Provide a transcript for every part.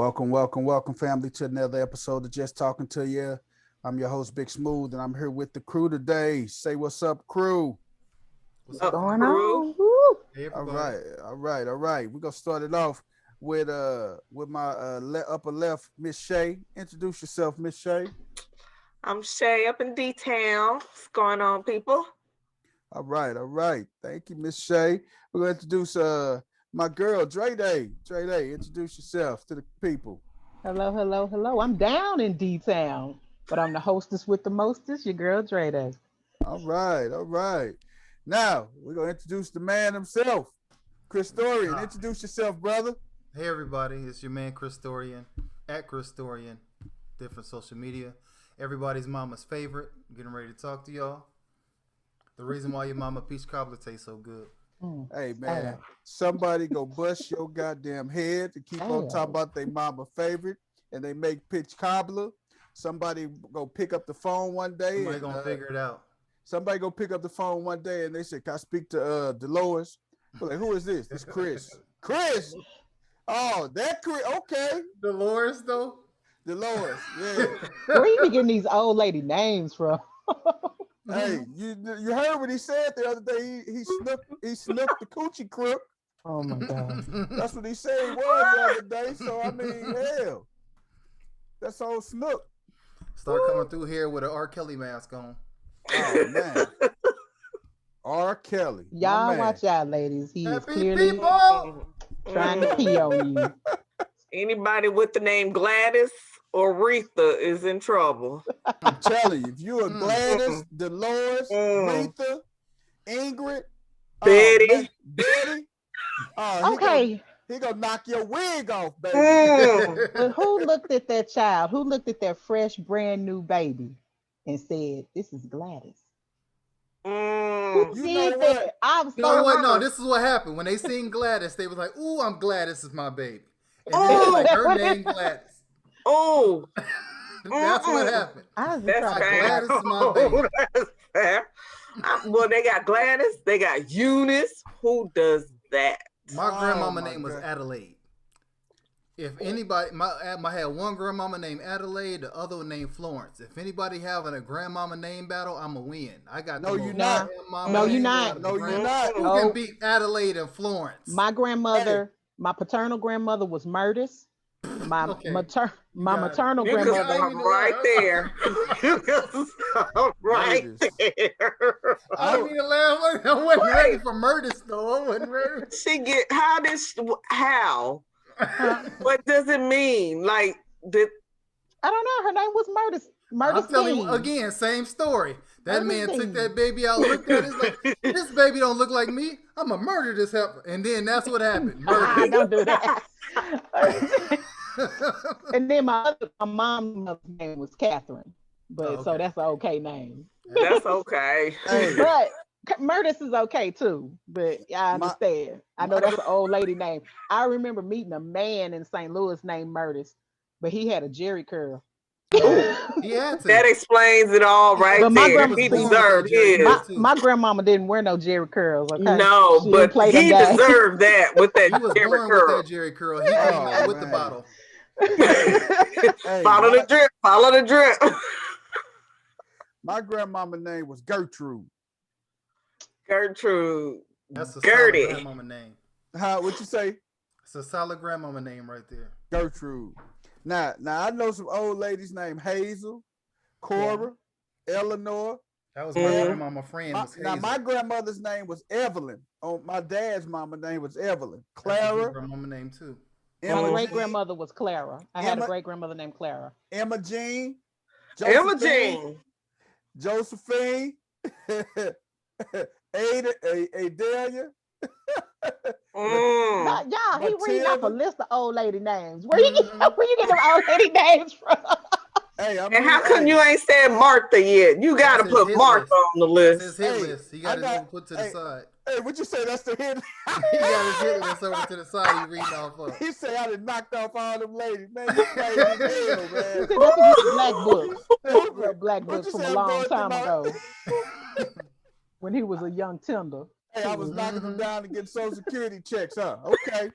Welcome, family, to another episode of Just Talking to You. I'm your host, Big Smooth, and I'm here with the crew today. Say what's up, crew. What's What's up, going crew? on? Woo. Hey, All everybody. right. We're gonna start it off with my upper left, Miss Shay. Introduce yourself, Miss Shay. I'm Shay up in D-Town. What's going on, people? All right. Thank you, Miss Shay. We're gonna introduce my girl, Dre Day. Dre Day, introduce yourself to the people. Hello. I'm down in D-Town, but I'm the hostess with the mostest, your girl Dreda. All right. Now we're gonna introduce the man himself, Chris Dorian. Ah. Introduce yourself, brother. Hey, everybody. It's your man, Chris Dorian, at Chris Dorian, different social media. Everybody's mama's favorite. Getting ready to talk to y'all. The reason why your mama peach cobbler tastes so good. Hey man, somebody go bust your goddamn head to keep on talking about their mama favorite, and they make pitch cobbler. Somebody go pick up the phone one day. Somebody gonna figure it out. Somebody go pick up the phone one day, and they said, "Can I speak to Dolores?" We're like, "Who is this?" This Chris. Chris. Oh, that Chris. Okay, Dolores, though. Dolores. Yeah. Where you be getting these old lady names from? Hey, you heard what he said the other day? He sniffed the coochie crook. Oh my god. That's what he said he was the other day. So I mean, hell, that's old Snook. Start coming through here with an R. Kelly mask on. Oh man, R. Kelly. my Y'all man. watch out, ladies. He is Happy clearly people! trying to pee on you. Anybody with the name Gladys or Retha is in trouble. I'm telling you, if you are Gladys, Dolores, Retha, Ingrid, Betty. Betty, Okay, he gonna knock your wig off, baby. but who looked at that child? Who looked at that fresh, brand new baby and said, "This is Gladys"? Who You did know that? what? I'm You know what? No, so this is what happened. When they seen Gladys, they was like, "Ooh, I'm Gladys is my baby." And then it's like her name Gladys. Oh, That's what happened. I was that's trying to fair. Gladys is my baby. That's fair. Well, they got Gladys, they got Eunice. Who does that? My grandmama my name was God. Adelaide. If anybody, I had one grandmama named Adelaide, the other one named Florence. If anybody having a grandmama name battle, I'ma win. I got No, the you're most not. grandmama No, you're names not. out of No, the you're grand- not. Who No. can beat Adelaide and Florence? My grandmother, my paternal grandmother was Murtis. My Okay. my got it. maternal You can grandmother. stop right there. You can stop right Murders. there. I didn't mean to laugh. I wasn't ready for Murdis though. I wasn't ready. How? What does it mean? Like, I don't know. Her name was Murtis. I'm Murtis telling you Dean. again, same story. That Murtis man took Dean. that baby out, looked at it, like, this baby don't look like me. I'm gonna murder this heifer. And then that's what happened. Murder. Don't do that. And then my mom's name was Catherine, but so okay. that's an okay name. that's okay. Hey, But Murtis is okay too. But I understand. I know that's an old lady name. I remember meeting a man in St. Louis named Murtis, but he had a Jerry curl. He had to. That explains it all right But my there. grandma- He was born deserved with that Jerry his. curl. My grandmama didn't wear no Jerry curls. Okay, No, She but didn't play them he games. deserved that with that He was Jerry born curl. with that Jerry curl. He came out with the man. bottle. hey, Follow the drip. Follow the drip. my grandmama name was Gertrude. Gertrude. That's a Gertie. solid grandmama name. What you say? It's a solid grandmama name right there. Gertrude. Now I know some old ladies named Hazel, Cora, Eleanor. That was my Mhm. grandmama friend. Was Now Hazel. my grandmother's name was Evelyn. Oh, my dad's mama name was Evelyn. That's a good Clara, grandmama name too. My Emma, great grandmother was Clara. I had a Emma- great grandmother named Clara. Emma Jean, Emma Jean. Josephine, Adelia. Y'all, he reading off a Matilda. list of old lady names. Where you get them old lady names from? Hey, I mean, And how come you ain't said Martha yet? You got to That's his put hit Martha list. on the That's list. his hit Hey, list. He got I his got- own put to the hey. side. Hey, what you say? That's the hit. He got his hit list over to the side. He reading off of. He said I done knocked off all them ladies. Man, you crazy as hell, He man. said, that's these black books. Little black What books you from say a I'm long going time through ago when he was a young tender. Hey, I was knocking them Mhm. down to get Social Security checks, huh? Okay.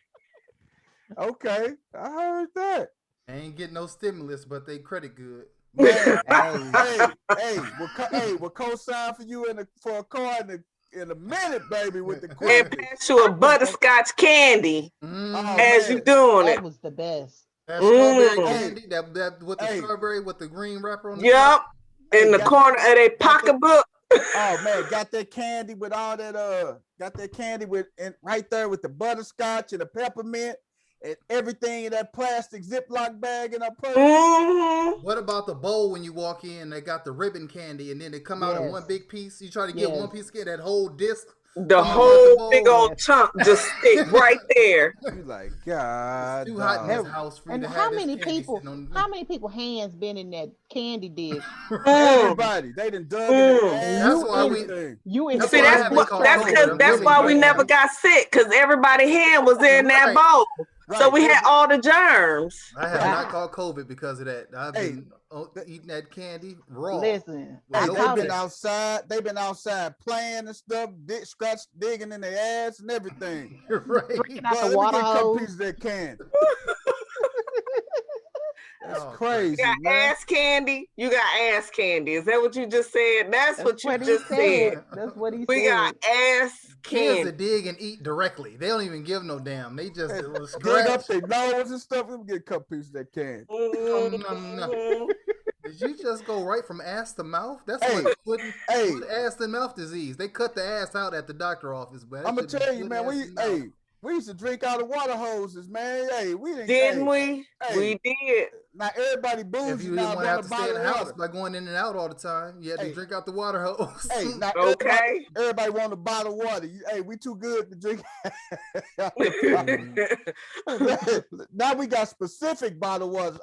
Okay, I heard that. They ain't getting no stimulus, but they credit good. Man, Hey, we'll co-sign for you for a car in a minute, baby, with the And quickness. pass you a butterscotch candy Oh as you man, doing that it. was the best. That strawberry Mm. candy, that with the hey, strawberry with the green wrapper on the Yep. top. hey, In the corner of their got that. pocketbook. Oh man, got that candy with all that got that candy with and right there with the butterscotch and the peppermint and everything in that plastic Ziploc bag in our purse. Mm-hmm. What about the bowl when you walk in? They got the ribbon candy, and then they come out in one Yes. big piece. You try to get one Yes. piece, get that whole disc The coming out the whole big bowl. old Yes. chunk just stick right there. You like, It's God, too hot in this dog. house for you And to have this candy how sitting on. many people hands been in that candy dish? Mm. Everybody, they done dug in their Mm. ass That's and why everything. You in That's See, why I that's haven't what caught that's COVID. because I'm that's really why we glad. never got sick, because everybody's hand was in that Right. bowl. So Right. we had all the germs. I have not caught COVID because of that. I've Hey, been eating that candy raw. listen. with I no they've caught been it. protection. outside. They've been outside playing and stuff, digging in their ass and everything. Right. Drinking out Boy, the let me water get a couple hose. pieces of that candy. That's Oh, You crazy, got man. ass candy. You got ass candy. Is that what you just said? That's That's what you what he just said. said. That's what he We got said. ass Kids candy. that dig and eat directly. They don't even give no damn. They just Dig up scratch. their nose and stuff. Let me get a couple pieces of that candy. Mhm. Did you just go right from ass to mouth? That's Hey, like foot, hey, ass and mouth disease. They cut the ass out at the doctor office, but I'm that gonna should be tell you, foot, man. ass, and mouth. We used to drink out of water hoses, man. Hey, we didn't. Didn't we? Hey, We did. now everybody If bougie you didn't now want to want have a to stay in bottle the of house water. by going in and out all the time, you had to Hey, drink out the water hose. hey, now Okay. everybody want a bottle of water. Hey, we too good to drink. Now we got specific bottled waters.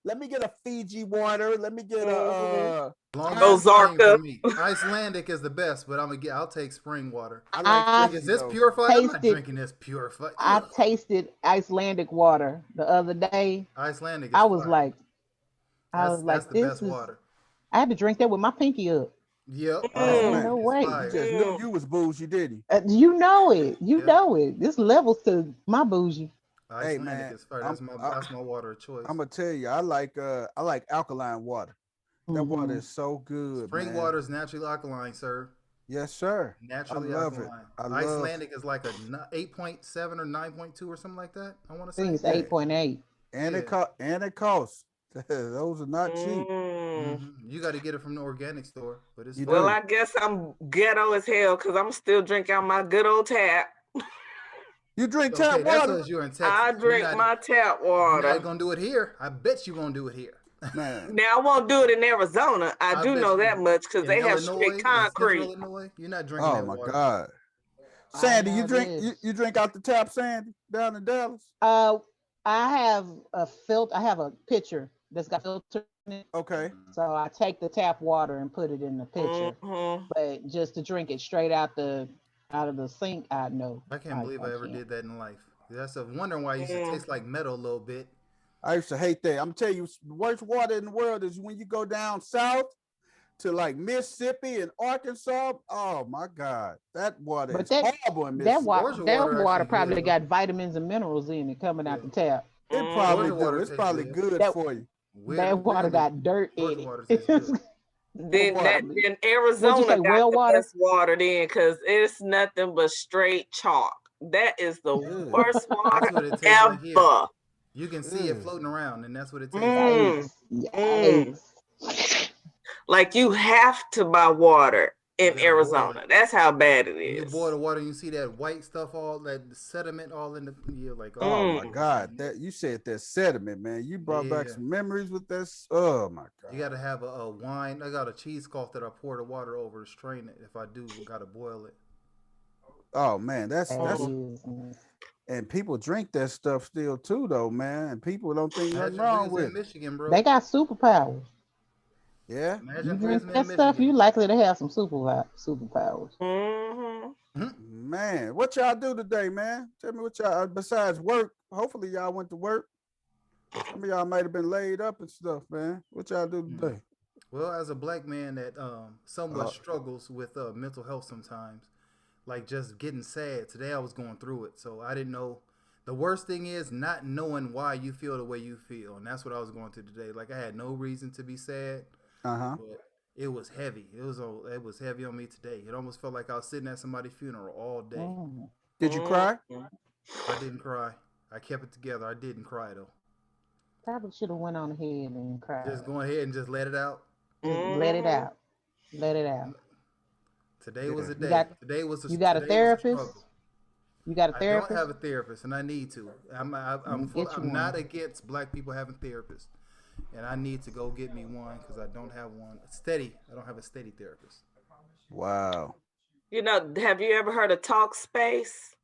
Let me get a Fiji water. Let me get a Long as it's spring Ozarka. for me. Icelandic is the best, but I'll take spring water. I like I Fiji, Is this though. purified? I'm not tasted drinking this purified. I Ugh. tasted Icelandic water the other day. Icelandic is I was fire. like, That's the this best is. water. I had to drink that with my pinky up. Yep, Oh Ain't man, no Icelandic is way. you fire. just knew you was bougie, did he? You know it. You Yep. know it. This levels to my bougie. Hey Icelandic man, is fire. I'm That's my water of choice. I'm gonna tell you, I like alkaline water. That water Mhm. is so good, Spring man. water is naturally alkaline, sir. Yes, sir. Naturally I love it. alkaline. I love. Icelandic is like a 8.7 or 9.2 or something like that. I want to I think say. it's Yeah. 8.8. And Yeah. it costs. Those are not cheap. Mm. You got to get it from the organic store, but it's You fine. Well, do. I guess I'm ghetto as hell because I'm still drinking out my good old tap. You drink Okay, tap that's water, because you're in Texas. I drink my tap You're not water. gonna do it here. I bet you're gonna do it here. man. Now I won't do it in Arizona. I do bet know you that much because in they have Illinois, straight in Central concrete. Illinois, you're not drinking Oh that my water. God, I Sandy, you know drink this. you drink out the tap, Sandy, down in Dallas. I have a filter. I have a pitcher that's got filter in it. Okay. So I take the tap water and put it in the pitcher. Mm-hmm. But just to drink it straight out of the sink, I know. I can't believe I ever can't. did that in life. That's a wondering why it used to taste like metal a little bit. I used to hate that. I'm telling you, the worst water in the world is when you go down south to like Mississippi and Arkansas. Oh my God, that water But is that horrible in that Mississippi. water Georgia that water water actually probably good, got vitamins and minerals in it coming out Yeah. the tap. It probably Georgia water do. It's tastes probably good. good That for you. that water got dirt Georgia in water it. tastes good. Then water? then What'd you Arizona say? got Well the water? best water then because it's nothing but straight chalk. That is the Ugh. worst water That's what it tastes like here. ever. You can see it Ugh. floating around, and that's what it tastes like. Mm, Yikes! mm. Like you have to buy water You in gotta boil Arizona. it. That's how bad it When you is. boil the water, you see that white stuff, all that sediment, all in the. You're like, Oh oh, my God, that you said that sediment, man. You brought back Yeah. some memories with this. Oh my God. You gotta have a wine. I got a cheesecloth that I pour the water over to strain it. If I do, gotta boil it. Oh man, that's That Mm. is. and people drink that stuff still too, though, man. And people don't think nothing Imagine wrong freezing with in it. Michigan, bro. They got superpowers. Yeah, You Imagine drink freezing that in stuff, you Michigan. likely to have some superpowers. Mm-hmm. man. What y'all do today, man? Tell me what y'all besides work. Hopefully y'all went to work. Some of y'all might have been laid up and stuff, man. What y'all do today? Well, as a black man that somewhat Uh, struggles with mental health sometimes, like just getting sad. Today I was going through it, so I didn't know The worst thing is not knowing why you feel the way you feel, and that's what I was going through today. Like I had no reason to be sad, but it was heavy. It was heavy on me today. It almost felt like I was sitting at somebody's funeral all day. Did you cry? I didn't cry. I kept it together. I didn't cry though. Probably should have went on ahead and cried. Just go ahead and just let it out. Just let it out. Let it out. Today was a day. Today was a You got a therapist? You got a therapist? I don't have a therapist, and I need to. I'm not against black people having therapists, and I need to go get me one because I don't have one steady. I don't have a steady therapist. Wow. You know, have you ever heard of Talkspace?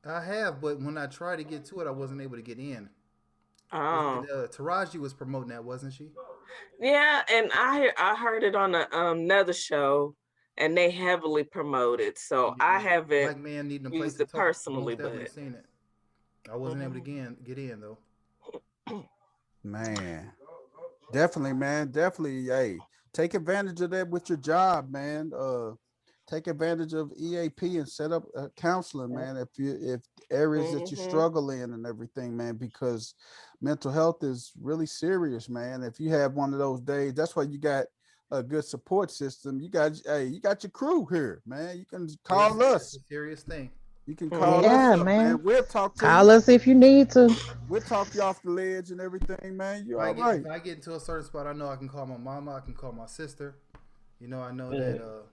I have, but when I tried to get to it, I wasn't able to get in. Oh, Taraji was promoting that, wasn't she? yeah, and I heard it on another show, and they heavily promote it. So I haven't Black man needing a place used to it talk. personally, Most definitely but seen it. I wasn't able to get in though. Man, definitely, man, definitely. Hey, take advantage of that with your job, man. Take advantage of EAP and set up counseling, man. If areas that you struggle in and everything, man, because mental health is really serious, man. If you have one of those days, that's why you got a good support system. You got your crew here, man. You can call us. It's a serious thing. You can call us up, man. We'll talk to Call you. us if you need to. We'll talk you off the ledge and everything, man. You all right. If I get into a certain spot, I know I can call my mama. I can call my sister. You know, I know that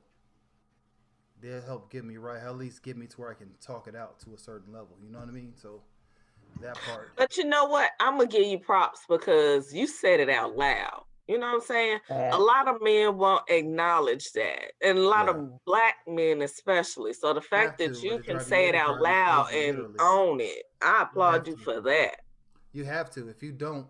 they'll help get me right. At least get me to where I can talk it out to a certain level. You know what I mean? So that part. But you know what? I'm gonna give you props because you said it out loud. You know what I'm saying? A lot of men won't acknowledge that, and a lot of black men especially. So the fact that you can say it out loud and own it, I applaud you for that. You have to. If you don't,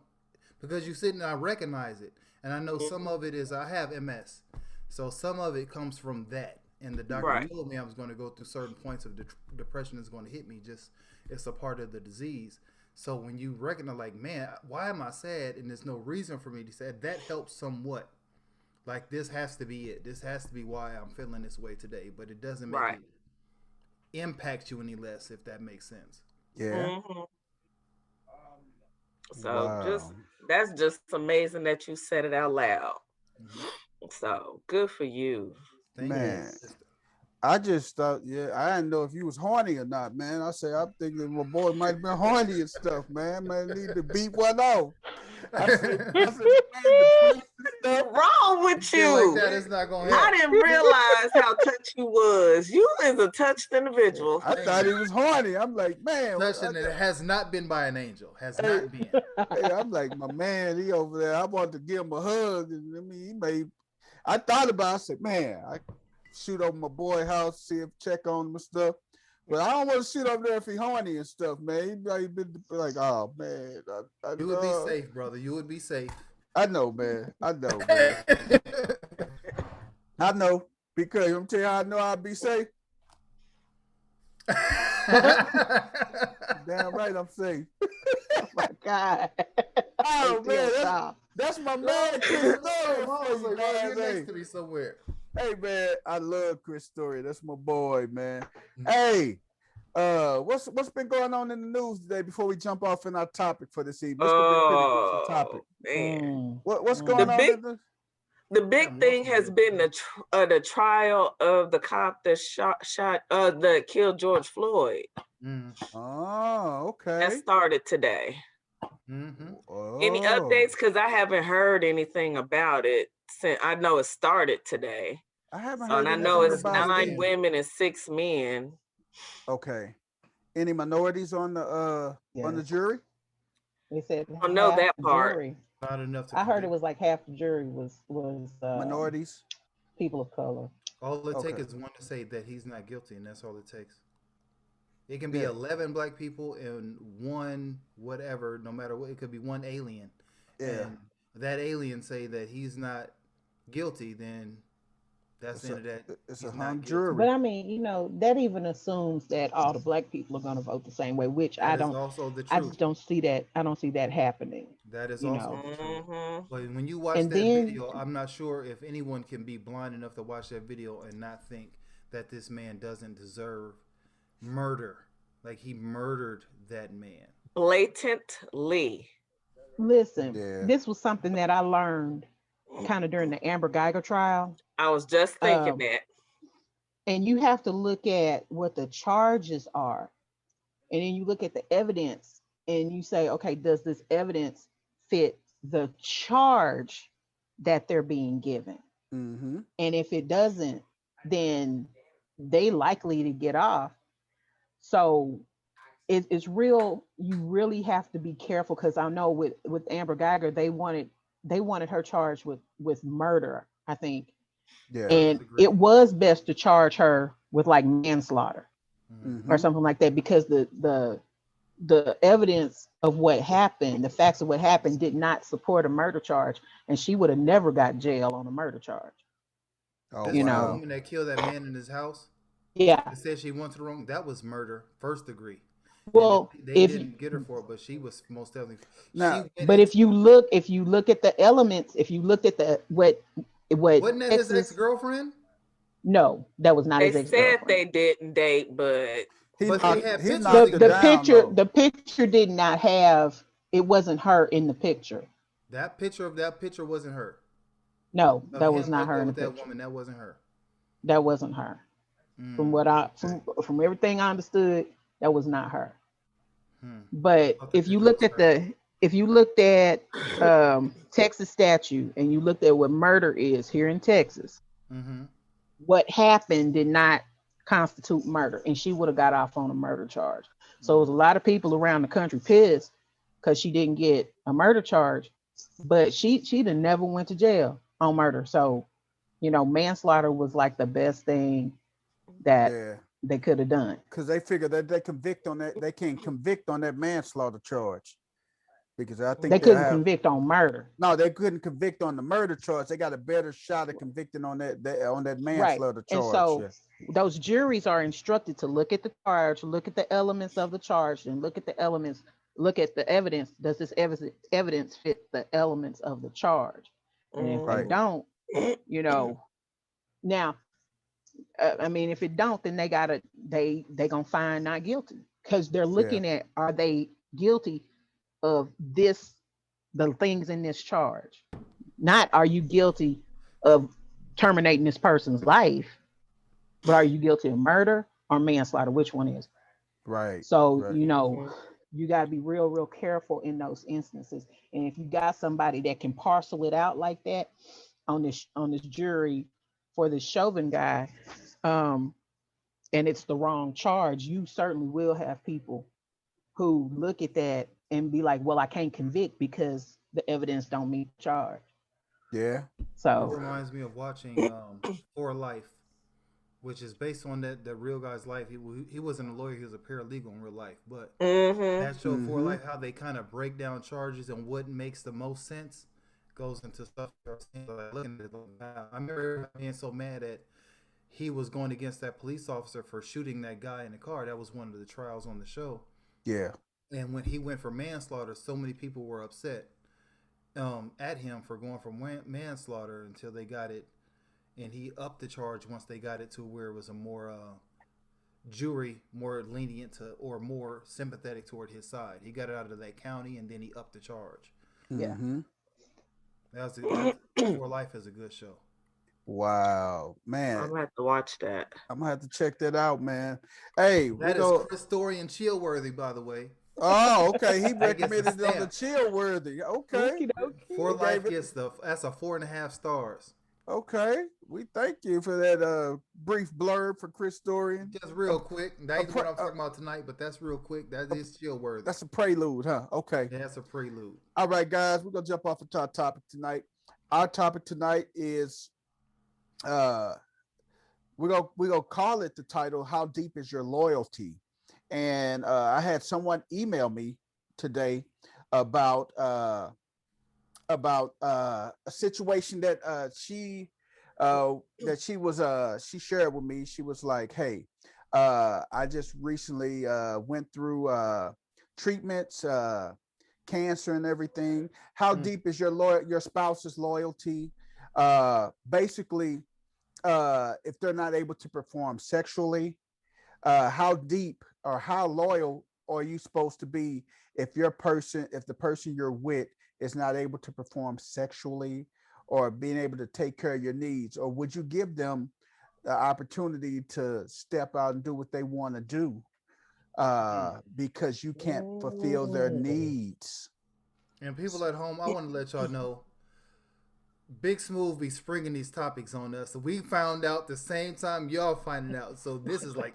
because you sit and I recognize it, and I know some of it is I have MS, so some of it comes from that. And the doctor told me I was going to go through certain points of depression is going to hit me. Just it's a part of the disease. So when you recognize, like, man, why am I sad? And there's no reason for me to say that helps somewhat. Like this has to be it. This has to be why I'm feeling this way today. But it doesn't make it impact you any less, if that makes sense. Yeah. So that's just amazing that you said it out loud. So good for you. Thank man. You. I just thought, I didn't know if you was horny or not, man. I'm thinking my boy might have been horny and stuff, man. Man, need to beat one off. I said what's wrong with you? Like that is not gonna happen. I didn't realize how touched you was. You is a touched individual. I thought he was horny. I'm like, man. Touching it has not been by an angel. Has not been. Hey, I'm like, my man, he over there. I wanted to give him a hug. And I mean, I thought about it. I said, man, I shoot over my boy house, see if check on him and stuff. But I don't want to shoot over there if he horny and stuff, man. He been like, oh man. You would be safe, brother. You would be safe. I know, man. I know, man. I know. Because I'm telling you how I know I'll be safe. Damn right I'm safe. Oh my God. Oh man, that's my man, Chris Story. Next to me somewhere. Hey man, I love Chris Story. That's my boy, man. Hey, what's been going on in the news today before we jump off in our topic for this evening? Topic. Man. What's going on? The big thing has been the trial of the cop that that killed George Floyd. Oh, okay. That started today. Any updates? Because I haven't heard anything about it since I know it started today. I haven't heard. And I know it's 9 women and 6 men. Okay. Any minorities on the jury? They said I know that part. Jury. Not enough. I heard it was like half the jury was minorities, people of color. All it takes is one to say that he's not guilty, and that's all it takes. It can be 11 black people and one whatever, no matter what. It could be one alien. And that alien say that he's not guilty, then that's the end of that. It's a hung jury. But I mean, that even assumes that all the black people are going to vote the same way, which that is also the truth. I just don't see that. I don't see that happening. That is also the truth. But when you watch that video, I'm not sure if anyone can be blind enough to watch that video and not think that this man doesn't deserve murder. Like he murdered that man. Blatantly. Listen, Yeah. this was something that I learned kind of during the Amber Geiger trial. I was just thinking Um, that. and you have to look at what the charges are, and then you look at the evidence, and you say, okay, does this evidence fit the charge that they're being given? Mm-hmm. And if it doesn't, then they likely to get off. So it's real. You really have to be careful, because I know with Amber Geiger, they wanted her charged with murder, I think, Yeah. First and degree. it was best to charge her with like manslaughter or Mm-hmm. something like that, because the evidence of what happened, the facts of what happened, did not support a murder charge, and she would have never got jail on a murder charge. Oh This You the wow. know, woman that killed that man in his house. yeah. That said she went to the wrong. That was murder, first degree. And Well, they if you, didn't get her for it, but she was most definitely. She Now, went but into. if you look at the elements, if you looked at the what Wasn't that his ex Texas, girlfriend? no, that was not They his ex said girlfriend. they didn't date, but he But they knocked had he pictures knocked the her the together. down picture though. the picture did not have, it wasn't her in the picture. That picture wasn't her. No, Of that was him not right her there in the with that picture. woman, that wasn't her. That wasn't her. From Mm, what I okay. from everything I understood, that was not her. Hmm. I But thought that picture was her. if you looked at Texas statute, and you looked at what murder is here in Texas, Mm-hmm. what happened did not constitute murder, and she would have got off on a murder charge. So it was a lot of people around the country pissed because she didn't get a murder charge, but she'd have never went to jail on murder. So manslaughter was like the best thing that Yeah. they could have done. Because they figure that they can convict on that manslaughter charge. Because I They think they couldn't have convict on murder. no, they couldn't convict on the murder charge. They got a better shot of convicting on that Right. manslaughter And charge. so Yeah. those juries are instructed to look at the charge, look at the elements of the charge, and look at the evidence. Does this evidence fit the elements of the charge? And if they Right. don't, you know, now, I mean, if it don't, then they gonna find not guilty, because they're Yeah. looking at, are they guilty of the things in this charge? Not, are you guilty of terminating this person's life, but are you guilty of murder or manslaughter? Which one is? Right. So, Right. you got to be real, real careful in those instances. And if you got somebody that can parcel it out like that on this jury for this Chauvin guy, um, and it's the wrong charge, you certainly will have people who look at that and be like, "Well, I can't convict because the evidence don't meet the charge." Yeah. It So, reminds me of watching For Life, which is based on that real guy's life. He wasn't a lawyer; he was a paralegal in real life. But mm-hmm. that show For Mm-hmm. Life, how they kind of break down charges and what makes the most sense, goes into stuff. Like looking at it, like, wow. I remember being so mad at he was going against that police officer for shooting that guy in the car. That was one of the trials on the show. Yeah. And when he went for manslaughter, so many people were upset at him for going for manslaughter until they got it, and he upped the charge once they got it to where it was a more jury, more lenient to or more sympathetic toward his side. He got it out of that county, and then he upped the charge. yeah. Mm-hmm. That's For Life is a good show. Wow, I'm man. gonna have to watch that. I'm gonna have to check that out, man. Hey, we That is go. Chris Story and Chillworthy, by the way. Oh, okay. He That gets the recommended it on the stamp. chill worthy. Okay. Okie For He dokie. gave Life it. gets that's a 4.5 stars. Okay. We thank you for that brief blurb for Chris Dorian. Just real quick. That ain't what I'm Uh, talking about tonight, but that's real quick. That is chill worthy. that's a prelude, huh? Okay. Yeah, that's a prelude. All right, guys. We're gonna jump off into our topic tonight. Our topic tonight is uh we're gonna call it the title, How Deep Is Your Loyalty? And I had someone email me today about a situation that she shared with me. She was like, "Hey, I just recently went through treatments, cancer and everything. How Mm. deep is your spouse's loyalty? Basically, if they're not able to perform sexually, how deep or how loyal are you supposed to be if the person you're with is not able to perform sexually or being able to take care of your needs? Or would you give them the opportunity to step out and do what they want to do because you can't fulfill their needs? And people at home, I want to let y'all know, Big Smooth be springing these topics on us. So we found out the same time y'all finding out. So this is like,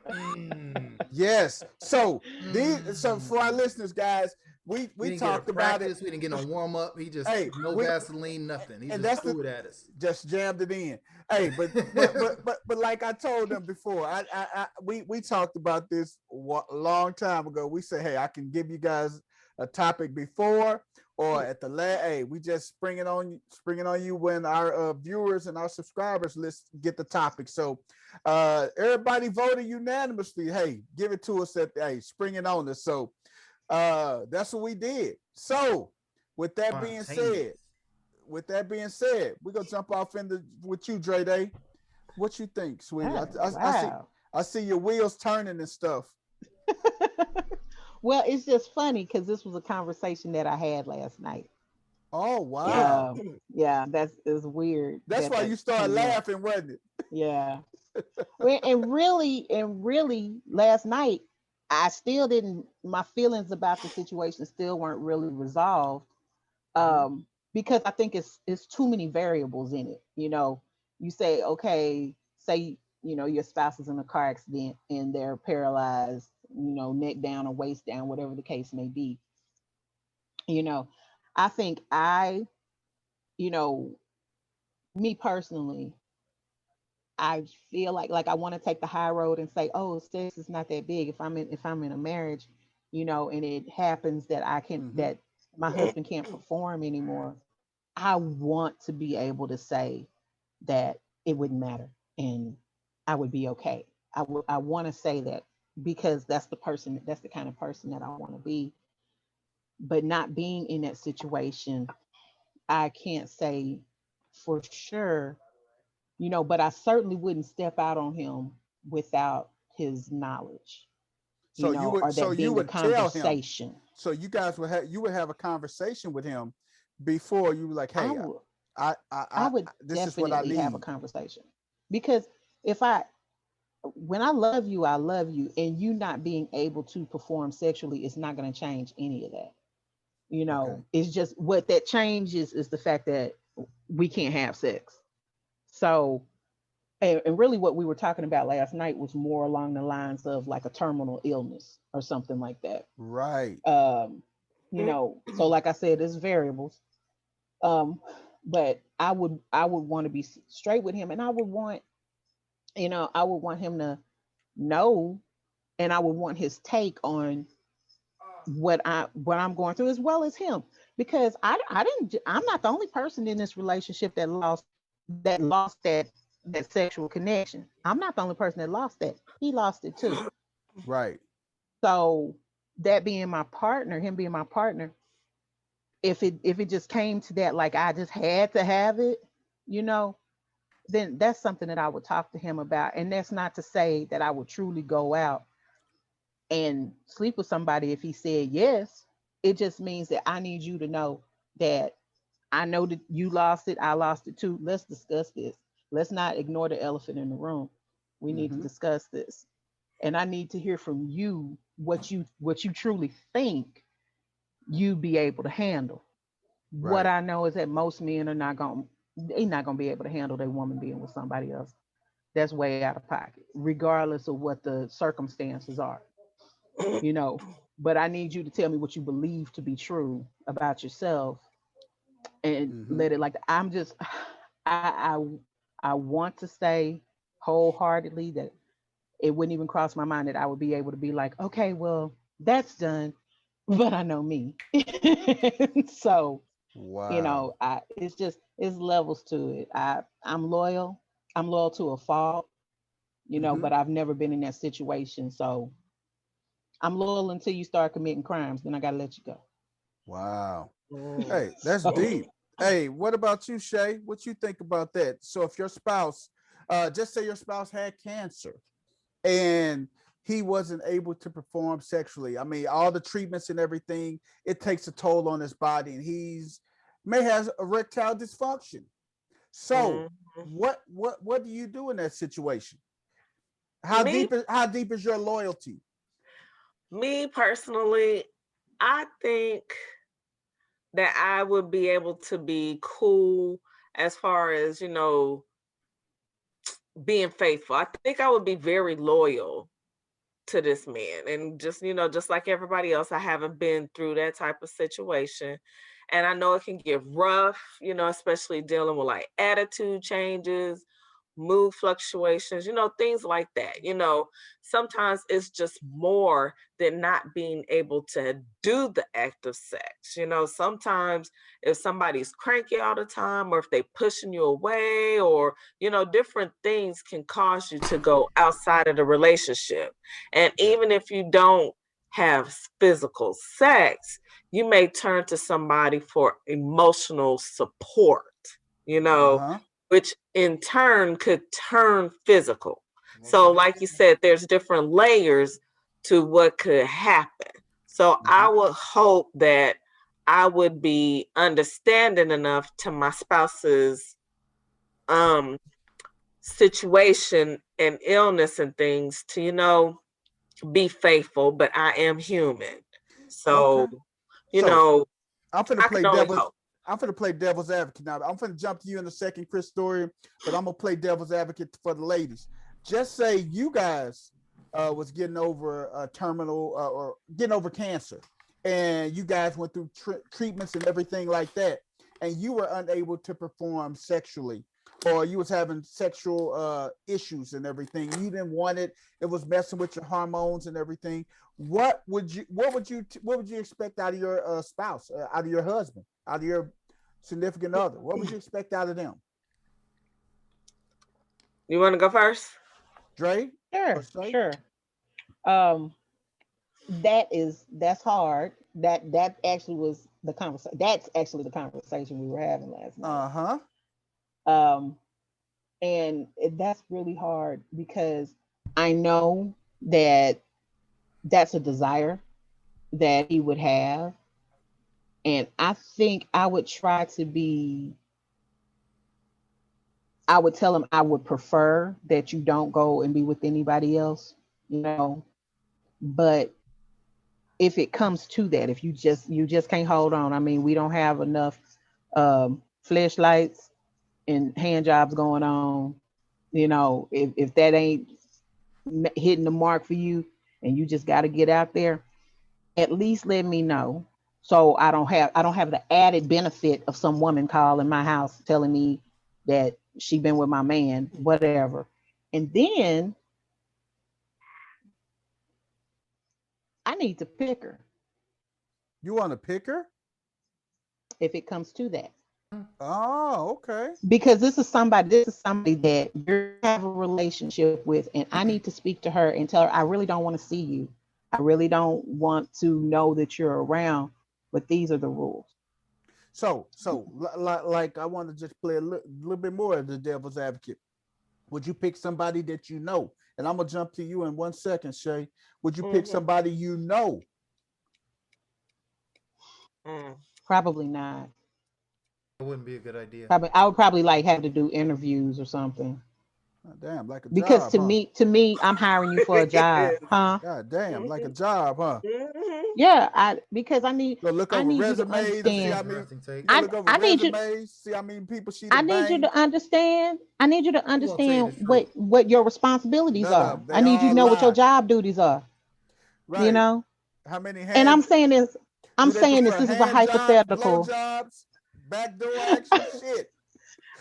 Yes. So for our listeners, guys, we didn't get a talked about it. practice. We didn't get no warm up. He just Hey, no Vaseline, nothing. He and just that's threw it at us. just jammed it in. Hey, but like I told them before, we talked about this a long time ago. We said, hey, I can give you guys a topic before or at the last. Hey, we just springing on you when our viewers and our subscribers list get the topic. So everybody voted unanimously. Hey, give it to us spring it on us. So that's what we did. So with that being said, we're gonna jump off into with you, Dre Day. What you think, sweetie? Wow. I see your wheels turning and stuff. Well, it's just funny because this was a conversation that I had last night. Oh wow. Yeah, that's is weird. That's why you started laughing, wasn't it? Yeah. And really, last night I still didn't. My feelings about the situation still weren't really resolved. Because I think it's too many variables in it. You say, okay, say your spouse is in a car accident and they're paralyzed, neck down or waist down, whatever the case may be. You know, I think you know, me personally, I feel like I want to take the high road and say, oh, sex is not that big. If I'm in a marriage, and it happens that that my husband can't perform anymore, I want to be able to say that it wouldn't matter and I would be okay. I want to say that because that's the kind of person that I want to be. But not being in that situation, I can't say for sure, but I certainly wouldn't step out on him without his knowledge, or So that you being a would tell him. conversation. So you would have a conversation with him before you were like, I hey, would I I would this is what I definitely have a need. conversation because if when I love you, and you not being able to perform sexually is not going to change any of that. Okay. It's just what that changes is the fact that we can't have sex. So, and really what we were talking about last night was more along the lines of like a terminal illness or something like that. Right. So like I said, there's variables. Um, but I would want to be straight with him, and I would want him to know, and I would want his take on what I'm going through as well as him, because I'm not the only person in this relationship that lost that sexual connection. I'm not the only person that lost that. He lost it too. Right. So that being my partner, him being my partner, if it just came to that, like I just had to have it, you know, then that's something that I would talk to him about. And that's not to say that I would truly go out and sleep with somebody if he said yes. It just means that I need you to know that I know that you lost it, I lost it too. Let's discuss this. Let's not ignore the elephant in the room. We need to Mm-hmm. discuss this. And I need to hear from you what you truly think you'd be able to handle. What Right. I know is that most men are not gonna be able to handle their woman being with somebody else. That's way out of pocket, regardless of what the circumstances are, you know. But I need you to tell me what you believe to be true about yourself and Mm-hmm. let it like I'm just I want to say wholeheartedly that it wouldn't even cross my mind that I would be able to be like, okay, well, that's done. But I know me. So, Wow. it's levels to it. I'm loyal. I'm loyal to a fault, Mm-hmm. but I've never been in that situation. So I'm loyal until you start committing crimes. Then I gotta let you go. Wow. Hey, that's So deep. Hey, what about you, Shay? What you think about that? So if your spouse, just say your spouse had cancer and he wasn't able to perform sexually. I mean, all the treatments and everything, it takes a toll on his body, and he's may has erectile dysfunction. So, Mm-hmm. what do you do in that situation? Me, How deep is your loyalty? me personally, I think that I would be able to be cool as far as, being faithful. I think I would be very loyal to this man. And just, just like everybody else, I haven't been through that type of situation. And I know it can get rough, especially dealing with like attitude changes, mood fluctuations, things like that. Sometimes it's just more than not being able to do the act of sex. Sometimes if somebody's cranky all the time, or if they pushing you away, or, different things can cause you to go outside of the relationship. And even if you don't have physical sex, you may turn to somebody for emotional support, you Uh know, huh. which in turn could turn physical. Most So, of it like you can. said, there's different layers to what could happen. So, Hmm. I would hope that I would be understanding enough to my spouse's um situation and illness and things to, be faithful, but I am human. Okay. So, you So know, I'm finna I can play only devil's. hope. I'm finna play devil's advocate now. I'm finna jump to you in a second, Chris Story, but I'm gonna play devil's advocate for the ladies. Just say you guys was getting over a terminal or getting over cancer, and you guys went through treatments and everything like that, and you were unable to perform sexually, or you was having sexual issues and everything. You didn't want it. It was messing with your hormones and everything. What would you expect out of your spouse, out of your husband, out of your significant other? What would you expect out of them? You want to go first? Dre or Sure, Shay? sure. Um, that's hard. That actually was the conversation. That's actually the conversation we were having last night. Uh-huh. Um, and that's really hard because I know that that's a desire that he would have, and I think I would try to be. I would tell him I would prefer that you don't go and be with anybody else, you know. But if it comes to that, if you just can't hold on, I mean, we don't have enough flashlights and hand jobs going on. If that ain't hitting the mark for you, and you just got to get out there, at least let me know, so I don't have the added benefit of some woman calling my house telling me that she been with my man, whatever. And then I need to pick her You want to pick her? if it comes to that. Oh, okay. Because this is somebody that you have a relationship with, and I need to speak to her and tell her I really don't want to see you. I really don't want to know that you're around, but these are the rules. Like I want to just play a little bit more of the devil's advocate. Would you pick somebody that you know? And I'm gonna jump to you in 1 second, Shay. Would you pick Mm-hmm. somebody you know? Mm. Probably not. That wouldn't be a good idea. Probably I would probably like have to do interviews or something. God damn, like a Because job, to huh? me, to me, I'm hiring you for a job, huh? God damn, like a Mhm. job, huh? Mhm. Yeah, I because I need Go look I over need you to resumes and That's see an how understand. many. interesting take. You gotta I look over I need you resumes, see how many people she I done need you banged. to understand. I need you to I'm gonna tell you understand the truth. what your responsibilities None of are. them. I They need you to all know what your lie. job duties are. You Right. know? How many And hands I'm do they saying this, prefer? this is a Hand jobs, blow hypothetical. jobs, backdoor action, shit.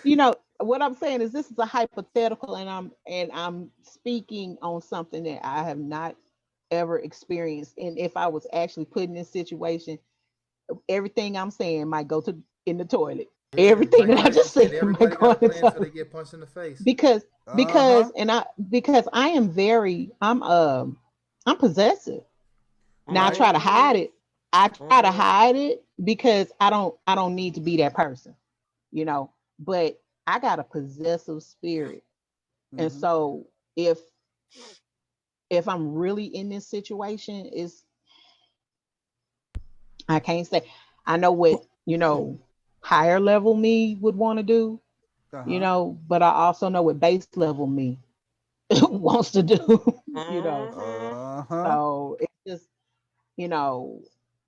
You know, what I'm saying is this is a hypothetical, and I'm speaking on something that I have not ever experienced. And if I was actually put in this situation, everything I'm saying might go to in the toilet. Yeah, Everything like that I like you just said, said might everybody go got a in the plan until toilet. they get punched in the face. because Uh-huh. because I am very I'm possessive. Now I Right. try to hide Mhm. it. I try to Mhm. hide it because I don't need to be that person, you know. But I got a possessive spirit, and Mm-hmm. so if if I'm really in this situation, is I can't say. I know what, higher level me would want to do, Uh-huh. but I also know what base level me wants to do. Mm-hmm. Uh-huh. So it's just, you know,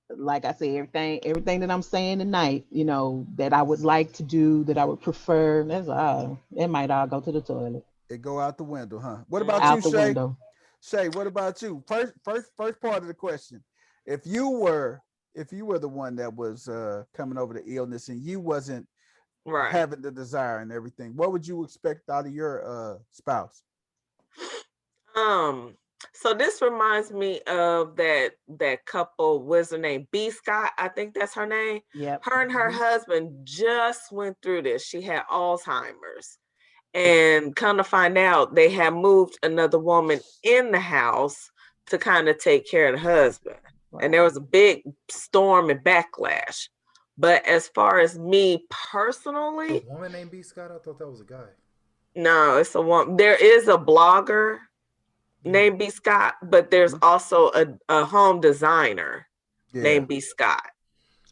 like I said, everything that I'm saying tonight, that I would like to do, that I would prefer, it might all go to the toilet, It go out the window, huh? What about you, out the Mm-hmm. Shay? window. Shay, what about you? First part of the question. If you were the one that was coming over the illness and you wasn't Right. having the desire and everything, what would you expect out of your spouse? Um, so this reminds me of that couple, what's her name? B Scott, I think that's her name. Yep. Her and her Mhm. husband just went through this. She had Alzheimer's. And come to find out, they had moved another woman in the house to kind of take care of the husband. And there Right. was a big storm and backlash. But as far as me A personally, woman named B Scott? I thought that was a guy. no, it's a one. There is a blogger Yeah. named B Scott, but there's Mhm. also a home designer Yeah. named B Scott.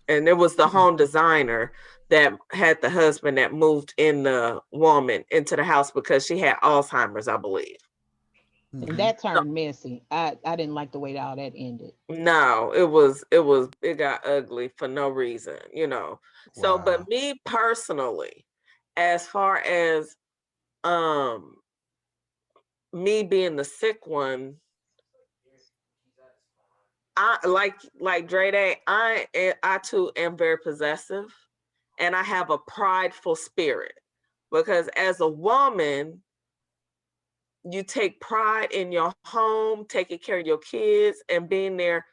And it was the home designer that had the husband that moved in the woman into the house because she had Alzheimer's, I believe. And Mm-hmm. that turned messy. I didn't like the way all that ended. No, it got ugly for no reason. So, but Wow. me personally, as far as um me being the sick one, I like Dre Day, I too am very possessive and I have a prideful spirit because as a woman, you take pride in your home, taking care of your kids, and being there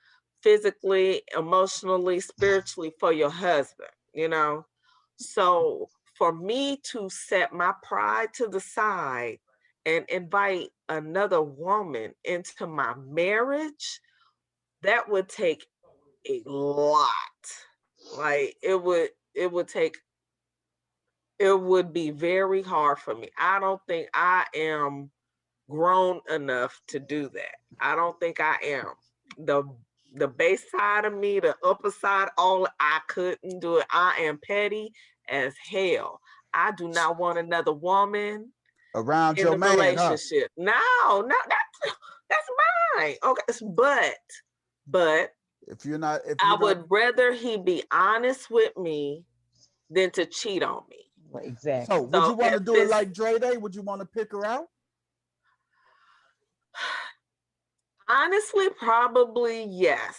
physically, emotionally, spiritually for your husband. So for me to set my pride to the side and invite another woman into my marriage, that would take a lot. Like it would be very hard for me. I don't think I am grown enough to do that. I don't think I am. The the base side of me, the upper side, all I couldn't do it. I am petty as hell. I do not want another woman Around in your the man, huh? relationship. No, no, that's mine. Okay, but If I you're not would rather he be honest with me than to cheat on me. Well, so exactly. would you So want to if do it it's like Dre Day? Would you want to pick her out? honestly, probably yes.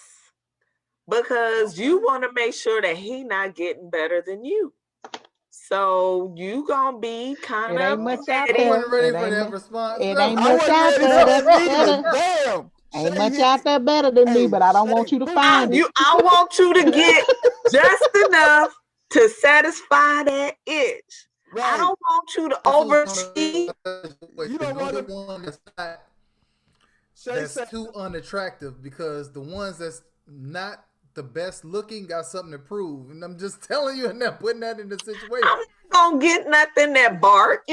Because you Okay. want to make sure that he not getting better than you. So you gonna be kind It of ain't Uh, much out I petty. there. wasn't ready It for ain't that much. response. It No. ain't I much wasn't out ready there. for That's that neither. better. Damn. Ain't Shay much hit out me. there better than me, Hey, but I don't want Shay, you to boop, I find boop. it. you I want you to get just enough to satisfy that itch. I Right. don't want you to Also, overcheat. You don't know want the to one Shay that's said too unattractive because the ones that's not the best looking got something to prove. And I'm just telling you and not putting that in the situation. I'm not gonna get nothing that bark.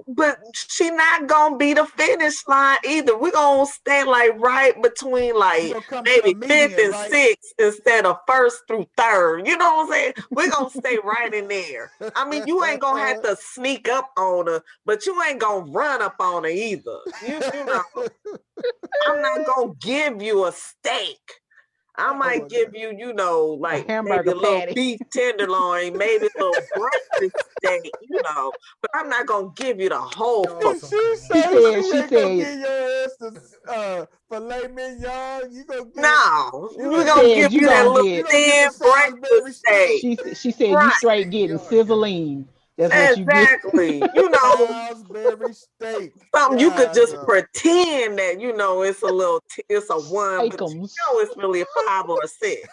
But she not gonna be the finish line either. We're gonna stay like right between you're like gonna come to a maybe fifth median, and right? sixth instead of first through third. You know what I'm saying? We're gonna stay right in there. I mean, you ain't gonna have to sneak up on her, but you ain't gonna run up on her either. You know, I'm not gonna give you a steak. I Oh might my give god. you, A like maybe hamburger a little patty. beef tenderloin, maybe a little breakfast steak. But I'm not gonna give you the whole Y'all fuck. She something She else. say said. she She ain't gonna said. get your ass to filet mignon. No, You we're She gonna gonna get give said you you that gonna little you get. gonna get the thin breakfast Salisbury steak. steak. She said you Right, straight Hey, getting y'all got it. sizzling. That's what you get. exactly. Salisbury steak. Something you could God just no. pretend that it's a one, but Steakums. it's really a 5 or a 6.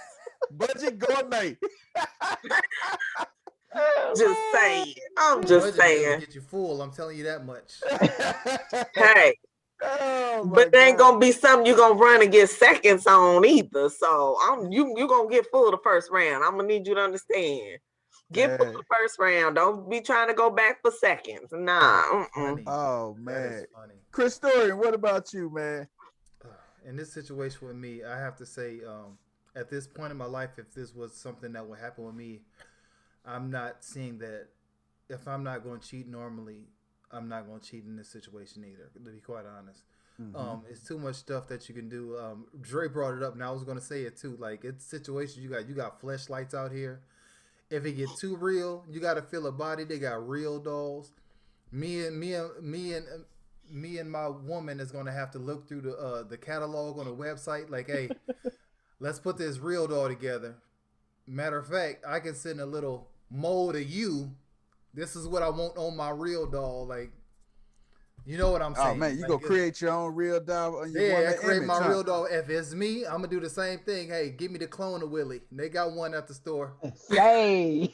Budget gourmet. Just saying. I'm The just budget meals saying. get you full. I'm telling you that much. Hey. Oh But my it ain't god. gonna be something you're gonna run and get seconds on either. So you gonna get full the first round. I'm gonna need you to understand. Get through man. the first round. Don't be trying to go back for seconds. That's Nah. funny. Oh That is man. funny. Chris Dorian, what about you, man? In this situation with me, I have to say, at this point in my life, if this was something that would happen with me, I'm not seeing that. If I'm not going to cheat normally, I'm not going to cheat in this situation either. To be quite honest, it's too much stuff that you can do. Dre brought it up, and I was going to say it too. Like it's situations you got fleshlights out here. If it get too real, you got to feel a body. They got real dolls. Me and my woman is gonna have to look through the catalog on the website. Like, hey, let's put this real doll together. Matter of fact, I can send a little mold of you. This is what I want on my real doll. Like, you know what I'm Oh saying? man, you Like, gonna create your own real doll on your yeah, I woman create image, my huh? real doll. If it's me, I'm gonna do the same thing. Hey, give me the clone of Willie. They got one at the store. Say.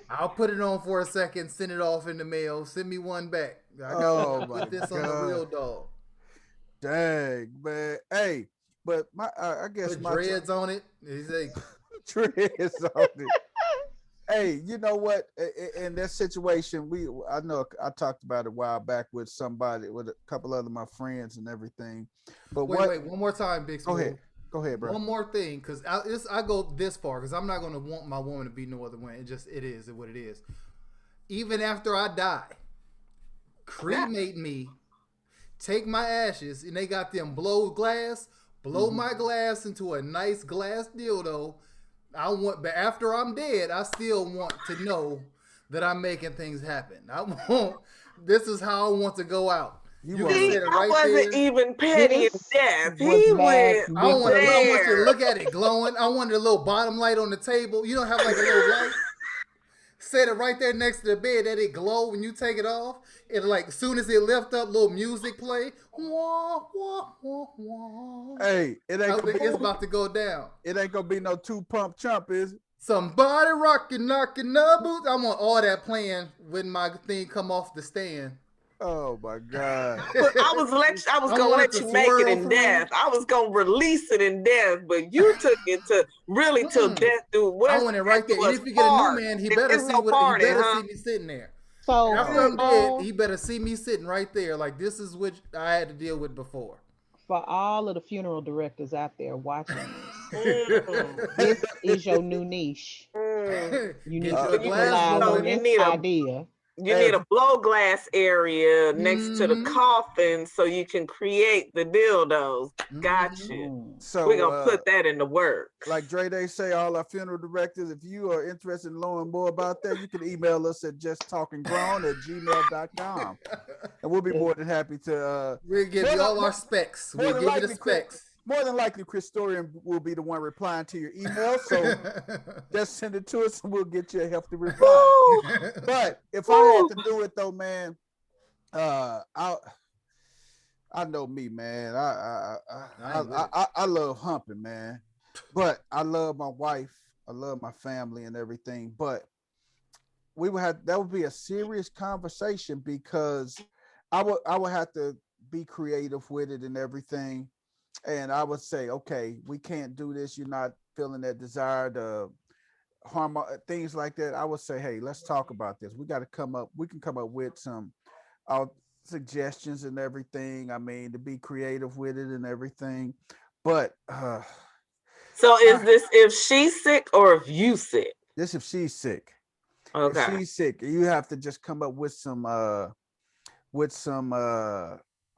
I'll put it on for a second, send it off in the mail, send me one back. I got Oh one. my Put this on the god, real doll. dang man. Hey, but my I guess Put my dreads on it. He's like, is on it. Hey, you know what? In that situation, I know I talked about it a while back with somebody, with a couple other my friends and everything. But wait, one more time, Big Go ahead, Smooth. go ahead, bro. One more thing, because I go this far, because I'm not going to want my woman to be no other way. It is what it is. Even after I die, cremate me, take my ashes, and they got them blow my glass into a nice glass dildo. But after I'm dead, I still want to know that I'm making things happen. This is how I want to go out. You You can want See, set to? it I right wasn't there. even petty in This death. was He went I want you to there. look at it glowing. I wanted a little bottom light on the table. You don't have like a little light. Set it right there next to the bed that it glow when you take it off. It like as soon as it lift up, little music play. Wah, wah, wah, wah. Hey, It's about to go down. it ain't gonna be no two pump chump, is it? Somebody rocking, knocking the boots. I want all that playing when my thing come off the stand. Oh my god. But I was I gonna want it let to you make it swirl in through. death. I was gonna release it in death, but you took it to really till Mm-mm. death do I where's want it death right do there. And us if you get a new part. man, he There better is see no he party, better huh? see me sitting there. So After for I'm dead, all he better see me sitting right there. Like this is what I had to deal with before. for all of the funeral directors out there watching this, Mm, this is your new niche. mm. You Get need to you a So glass capitalize so on blower. you this need a idea. you Hey, need a blow glass area next to the Mm-hmm. coffin so you can create the dildos. Got Mm-hmm. you. Mm. We're so gonna put that in the like works. Dre, they say, all our funeral directors, if you are interested in knowing more about that, you can email us at justtalkinggrown@gmail.com. And we'll be more than happy to We'll give more you than, all more, our specs. more We'll than give you the likely Chris, specs. more than likely Chris Storian will be the one replying to your email. So just send it to us and we'll get you a hefty reply. Woo, But if I had woo. to do it though, man, I know me, man. I ain't with it. I love humping, man. But I love my wife. I love my family and everything. But that would be a serious conversation because I would have to be creative with it and everything. And I would say, okay, we can't do this. You're not feeling that desire to harm things like that. I would say, hey, let's talk about this. We got to come up. We can come up with some uh, suggestions and everything. I mean, to be creative with it and everything. But So is I, this if she's sick or if you sick? this if she's sick. If Okay. she's sick, you have to just come up with some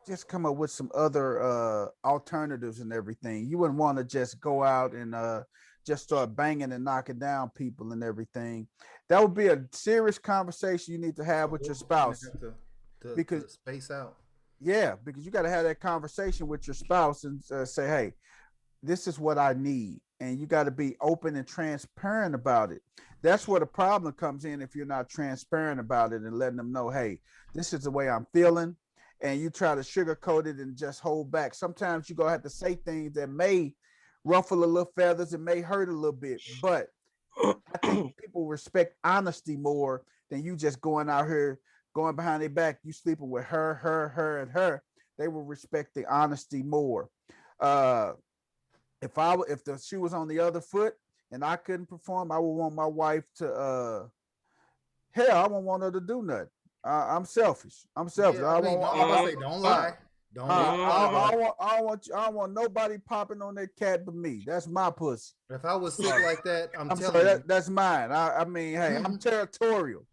just come up with some other alternatives and everything. You wouldn't want to just go out and just start banging and knocking down people and everything. That would be a serious conversation you need to have with your You're gonna spouse have because to space out. yeah, because you got to have that conversation with your spouse and say, hey, this is what I need. And you got to be open and transparent about it. That's where the problem comes in if you're not transparent about it and letting them know, hey, this is the way I'm feeling. And you try to sugarcoat it and just hold back. Sometimes you're going to have to say things that may ruffle a little feathers and may hurt a little bit. But I think people respect honesty more than you just going out here, going behind their back. You sleeping with her, and her. They will respect the honesty more. Uh, if the shoe was on the other foot and I couldn't perform, I would want my wife to hell, I won't want her to do nothing. I'm selfish. I'm selfish. Yeah, I I mean, won't. I'm about to say, don't I, lie. Don't lie. But I don't want nobody popping on that cat but me. That's my pussy. if I was sick Sorry. like that, I'm I'm sorry. telling you, That's mine. I mean, hey, I'm territorial.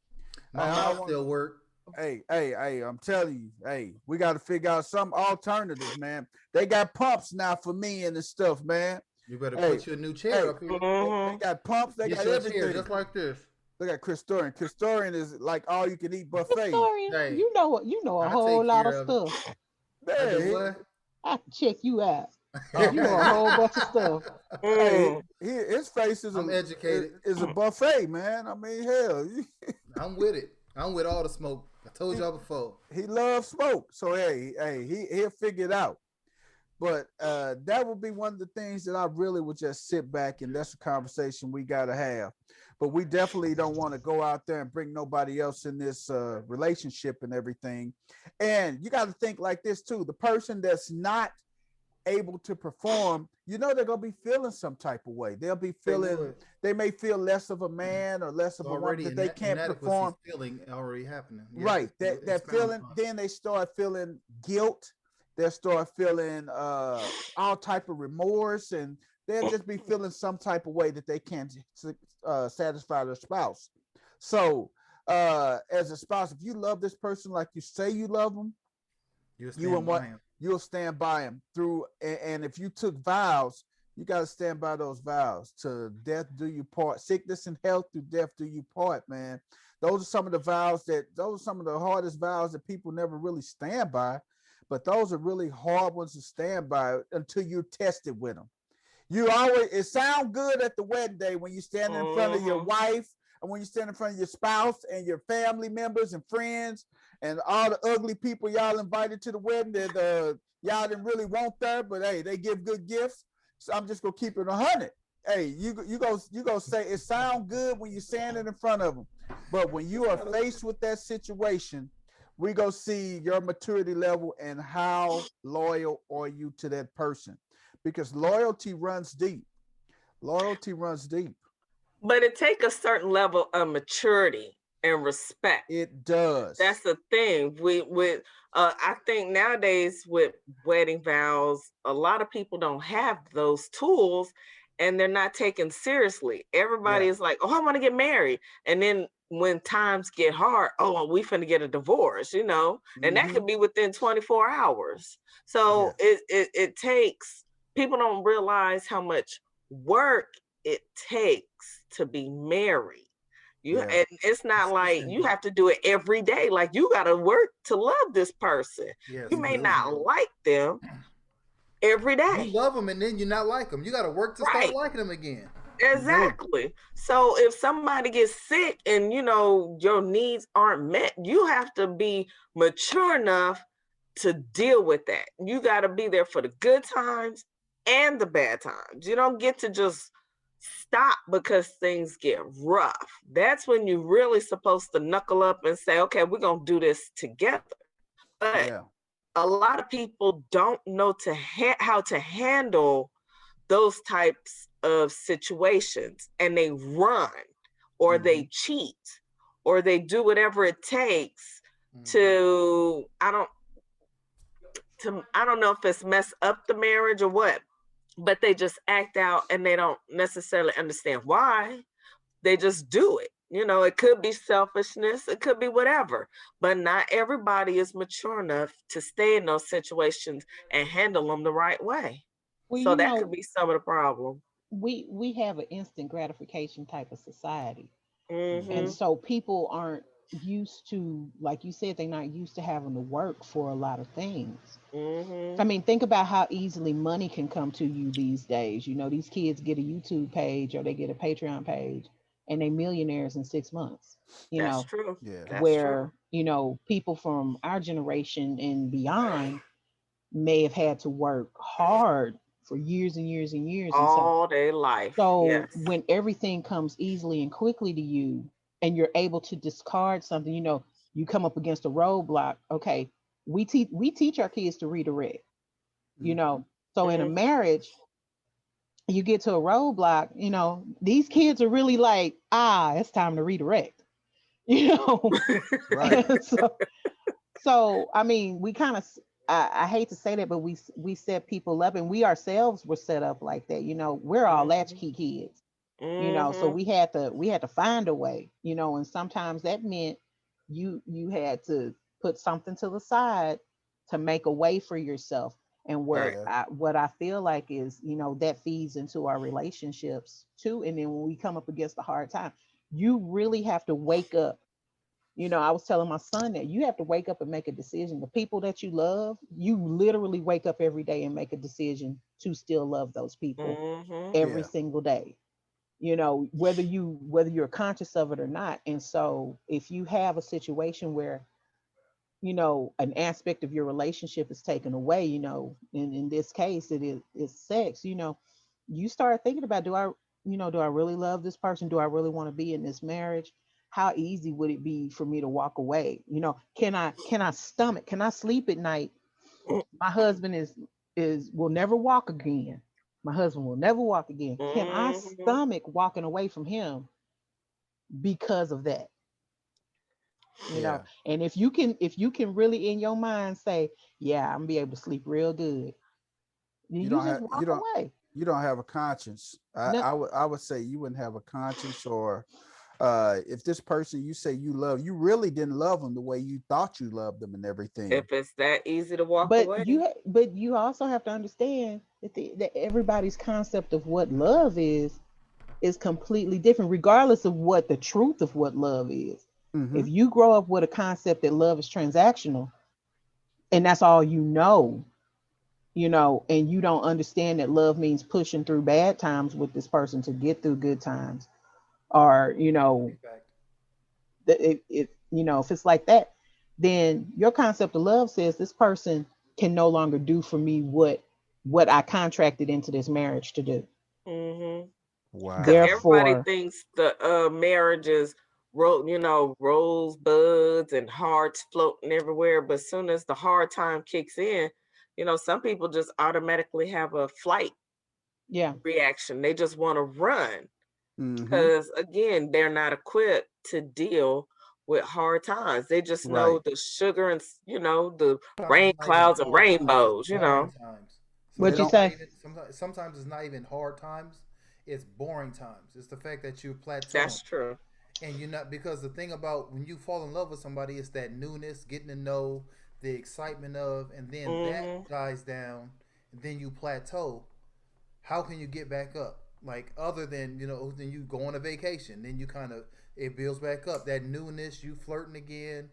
my I mouth don't want. still work. Hey, I'm telling you, hey, we got to figure out some alternatives, man. They got pumps now for me and the stuff, man. You better Hey, put you a new chair hey, up here. they got pumps. They Get got you a chair everything. just like this. Look at Christorian. Christorian is like all you can eat buffet. Historian, Hey, you know a I whole take lot care of of it. stuff. I do Man, what? I can check you out. oh You know a man, whole bunch of stuff. hey, Mm. his face is I'm educated. is a buffet, man. I mean, hell, I'm with it. I'm with all the smoke. I told he, y'all before. he loves smoke, so hey, he'll figure it out. But that would be one of the things that I really would just sit back and that's a conversation we got to have. But we definitely don't want to go out there and bring nobody else in this relationship and everything. And you got to think like this too: the person that's not able to perform, they're gonna be feeling some type of way. They'll be They feeling, would. they may feel less of a man or less It's of a woman already that they can't inadequacy perform. feeling already happening. Yes, Right. That expound feeling, upon then they start feeling guilt. They'll start feeling all type of remorse, and they'll just be feeling some type of way that they can't satisfy their spouse. So as a spouse, if you love this person like you say you love them, it. You'll you stand and by what him. you'll stand by him through. And if you took vows, you got to stand by those vows. To death do you part, sickness and health, through death do you part, man. Those are some of the vows those are some of the hardest vows that people never really stand by, but those are really hard ones to stand by until you're tested with them. You always, it sounds good at the wedding day when you stand in front of your Mhm. wife and when you stand in front of your spouse and your family members and friends and all the ugly people y'all invited to the wedding that y'all didn't really want there, but hey, they give good gifts. So I'm just gonna keep it 100. Hey, you go say it sound good when you're standing in front of them, but when you are faced with that situation, we go see your maturity level and how loyal are you to that person, because loyalty runs deep. Loyalty runs deep. But it take a certain level of maturity and respect. It does. That's the thing. With I think nowadays with wedding vows, a lot of people don't have those tools and they're not taken seriously. Everybody Yeah. is like, "Oh, I want to get married." And then when times get hard, "Oh, we finna get a divorce," you know? And that Mm-hmm. could be within 24 hours. So Yes. it takes, people don't realize how much work it takes to be married. Yeah. And it's not like you have to do it every day. Like you got to work to love this person. Yes, You You may do. not like them every you day. love them and then you not like them. You got to work to start Right. liking them again. You do. Exactly. So if somebody gets sick and your needs aren't met, you have to be mature enough to deal with that. You got to be there for the good times and the bad times. You don't get to just stop because things get rough. That's when you're really supposed to knuckle up and say, okay, we're going to do this together. But Yeah. a lot of people don't know how to handle those types of situations, and they run or Mm-hmm. they cheat or they do whatever it takes Mhm. to I don't know if it's mess up the marriage or what, but they just act out and they don't necessarily understand why. They just do it. It could be selfishness, it could be whatever, but not everybody is mature enough to stay in those situations and handle them the right way. Well, So that could be some of the problem. we have an instant gratification type of society. And Mm-hmm. Mhm. so people aren't used to, like you said, they're not used to having to work for a lot of things. I Mhm. mean, think about how easily money can come to you these days. These kids get a YouTube page or they get a Patreon page and they millionaires in 6 months. You That's know, true. Yeah. That's true. where, people from our generation and beyond may have had to work hard for years and years and years. And so All day life. so Yes. when everything comes easily and quickly to you and you're able to discard something, you come up against a roadblock. Okay, we teach our kids to redirect, you Mm-hmm. know. So in a Mhm. marriage, you get to a roadblock, these kids are really like, it's time to redirect, you know. Right. And so I mean, we kind of, I hate to say that, but we set people up, and we ourselves were set up like that. We're all Mhm. latchkey kids, so Mhm. we had to find a way, and sometimes that meant you had to put something to the side to make a way for yourself. And Right. Yeah. what I feel like is, that feeds into our relationships too. And then when we come up against a hard time, you really have to wake up. I was telling my son that you have to wake up and make a decision. The people that you love, you literally wake up every day and make a decision to still love those people Mhm. every Yeah. single day. Whether you're conscious of it or not. And so if you have a situation where, an aspect of your relationship is taken away, in this case it's sex, you start thinking about, do I really love this person? Do I really want to be in this marriage? How easy would it be for me to walk away? Can I sleep at night? My husband is will never walk again. My husband will never walk again. Can I Mhm. stomach walking away from him because of that? Yeah. And if you can really in your mind say, yeah, I'm gonna be able to sleep real good, then You you don't just have walk away. you don't have a conscience. I, No, I would say you wouldn't have a conscience, or if this person you say you love, you really didn't love them the way you thought you loved them and everything. If it's that easy to walk but away. you also have to understand that everybody's concept of what love is completely different, regardless of what the truth of what love is. Mm-hmm. If you grow up with a concept that love is transactional, and that's all and you don't understand that love means pushing through bad times with this person to get through good times, or Fact. if it's like that, then your concept of love says this person can no longer do for me what I contracted into this marriage to do. Mhm. Because Wow. everybody Therefore, thinks the marriage is rosebuds and hearts floating everywhere. But soon as the hard time kicks in, some people just automatically have a flight yeah, reaction. They just want to run Mm-hmm. because, again, they're not equipped to deal with hard times. They just know Right. the sugar and, the Sometimes rain it's not even clouds and hard times; it's rainbows. boring times. They what Sometimes you don't. it's not say? even sometimes it's not even hard times. It's boring times. It's the fact that you're plateauing. That's true. And you're not, because the thing about when you fall in love with somebody is that newness, getting to know, the excitement of, and then Hmm. that dies down, and then you plateau. How can you get back up? Like, other than, then you go on a vacation, then you kind of, it builds back up. That newness, you flirting again,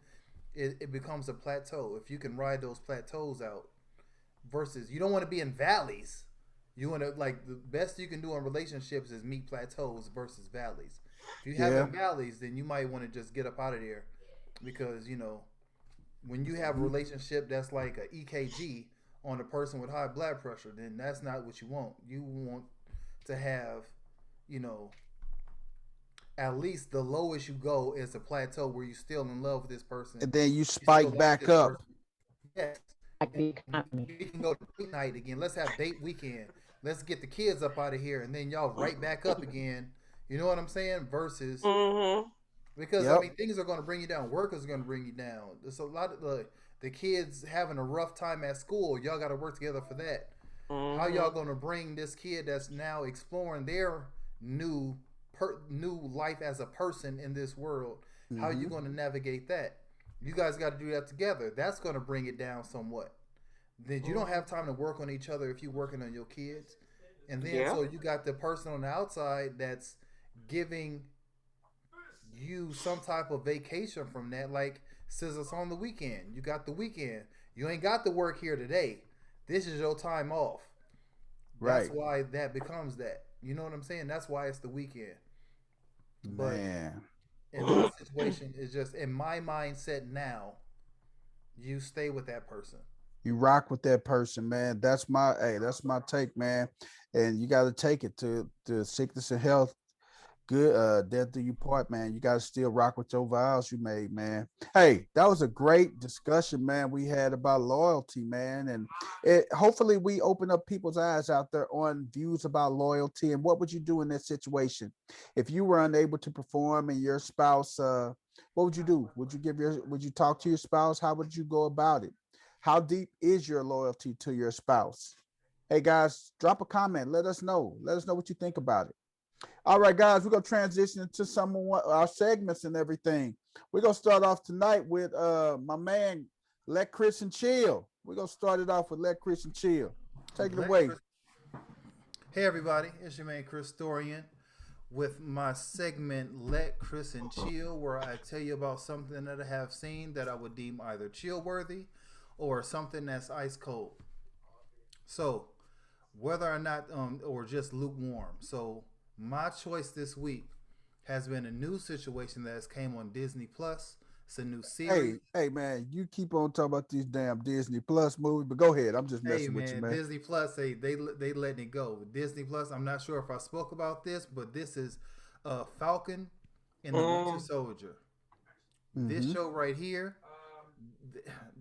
it becomes a plateau. If you can ride those plateaus out, versus you don't want to be in valleys. You want to, like, the best you can do in relationships is meet plateaus versus valleys. If you have Yeah. in valleys, then you might want to just get up out of there, because when you have a Mm-hmm. relationship that's like a EKG on a person with high blood pressure, then that's not what you want. You want to have, you know, at least the lowest you go is a plateau where you're still in love with this person. And then you You still spike like back this up. person. Yes. Like And the economy. we can go to date night again. Let's have date weekend. Let's get the kids up out of here, and then y'all right back up again. You know what I'm saying? Versus, Hmm. because I Yep. mean, things are going to bring you down. Work is going to bring you down. There's a lot of the kids having a rough time at school. Y'all got to work together for that. How y'all Hmm. going to bring this kid that's now exploring their new new life as a person in this world? How you Mm-hmm. going to navigate that? You guys got to do that together. That's going to bring it down somewhat. Then you don't Hmm. have time to work on each other if you're working on your kids. And then Yeah. so you got the person on the outside that's giving you some type of vacation from that. Like, says it's on the weekend. You got the weekend. You ain't got to work here today. This is your time off. That's Right. why that becomes that. You know what I'm saying? That's why it's the weekend. But Man. in my situation, it's just in my mindset now, you stay with that person. You rock with that person, man. That's my take, man. And you got to take it to sickness and health. Good. Death do you part, man. You gotta still rock with your vows you made, man. Hey, that was a great discussion, man. We had about loyalty, man, and it hopefully we open up people's eyes out there on views about loyalty and what would you do in this situation if you were unable to perform and your spouse. What would you do? Would you give your? Would you talk to your spouse? How would you go about it? How deep is your loyalty to your spouse? Hey guys, drop a comment. Let us know. Let us know what you think about it. All right, guys, we're gonna transition into some of our segments and everything. We're gonna start off tonight with my man, Let Christian Chill. We're gonna start it off with Let Christian Chill. Take it Let away. Chris- Hey everybody, it's your man Chris Dorian with my segment Let Chris and Chill, where I tell you about something that I have seen that I would deem either chill worthy or something that's ice cold. So whether or not or just lukewarm. So my choice this week has been a new situation that has came on Disney Plus. It's a new series. Hey, man, you keep on talking about these damn Disney Plus movies, but go ahead. I'm just Hey messing with you, man, man. Disney Plus, they letting it go. Disney Plus, I'm not sure if I spoke about this, but this is Falcon and the Winter Mm. Soldier. This Mm-hmm. show right here,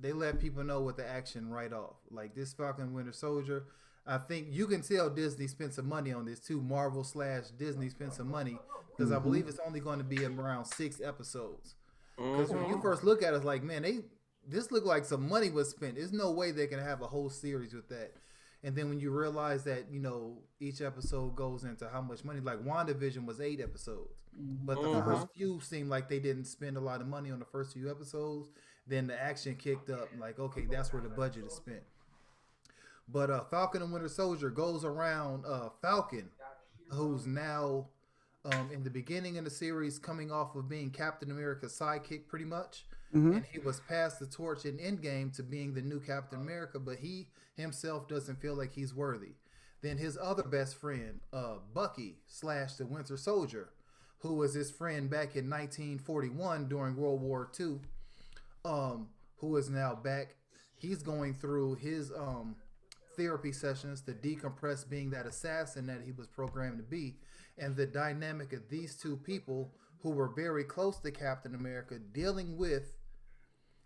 they let people know what the action right off. Like this Falcon and Winter Soldier, I think you can tell Disney spent some money on this too. Marvel slash Disney spent some money because I Mm-hmm. believe it's only going to be around 6 episodes. Because when you Mm-hmm. first look at it, it's like, man, they this looked like some money was spent. There's no way they can have a whole series with that. And then when you realize that, each episode goes into how much money, like WandaVision was 8 episodes. But the Uh-huh. first few seemed like they didn't spend a lot of money on the first few episodes. Then the action kicked up, like, okay, that's where the budget is spent. But Falcon and Winter Soldier goes around Falcon, who's now in the beginning of the series coming off of being Captain America's sidekick pretty much. Mm-hmm. And he was passed the torch in Endgame to being the new Captain America, but he himself doesn't feel like he's worthy. Then his other best friend, Bucky slash the Winter Soldier, who was his friend back in 1941 during World War II, who is now back. He's going through his therapy sessions to decompress being that assassin that he was programmed to be. And the dynamic of these two people who were very close to Captain America dealing with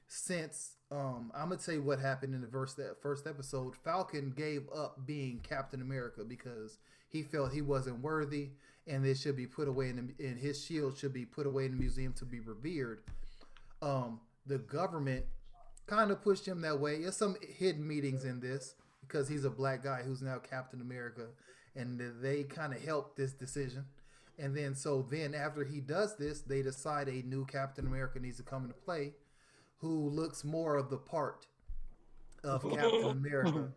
since I'm gonna tell you what happened in the first episode. Falcon gave up being Captain America because he felt he wasn't worthy, and it should be put away and his shield should be put away in the museum to be revered. The government kind of pushed him that way. There's some hidden meetings in this because he's a black guy who's now Captain America, and they kind of helped this decision. And then after he does this, they decide a new Captain America needs to come into play, who looks more of the part of Captain America.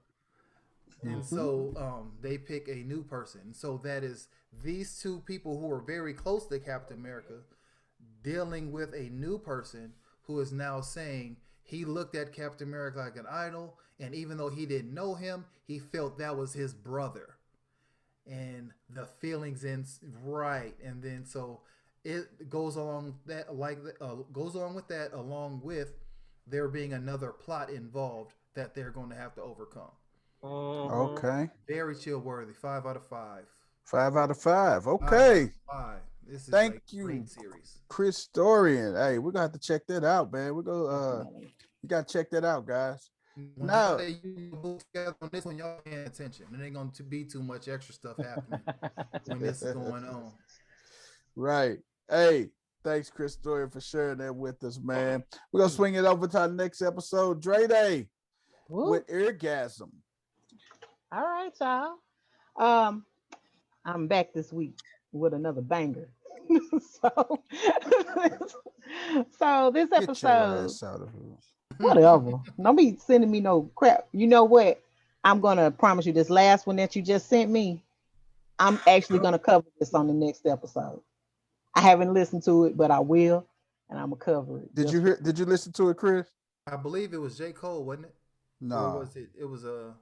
And Mm-hmm. so they pick a new person. So that is these two people who are very close to Captain America dealing with a new person who is now saying he looked at Captain America like an idol, and even though he didn't know him, he felt that was his brother. And the feelings in right, and then so it goes along that goes along with that, along with there being another plot involved that they're going to have to overcome. Mm-hmm. Okay. Very chill worthy. 5 out of 5. 5 out of 5. 5 out of Okay. 5. This is Thank like you, great series. Chris Dorian. Hey, we're gonna have to check that out, man. We're gonna Definitely. you gotta check that out, guys. When I Now, say you both together on this one, y'all paying attention. It ain't going to be too much extra stuff happening when this is going on. right. Hey, thanks, Chris Dorian, for sharing that with us, man. We're gonna swing it over to our next episode, Dre Day Woo. with Eargasm. All right, y'all. Um, I'm back this week with another banger. so, so this Get your episode, ass out of here. whatever. Don't be sending me no crap. You know what? I'm gonna promise you this last one that you just sent me. I'm actually gonna cover this on the next episode. I haven't listened to it, but I will, and I'm gonna cover it Did you just for hear? Did you listen to it, Chris? I believe it was J. Cole, wasn't it? Or No, was it? It was a.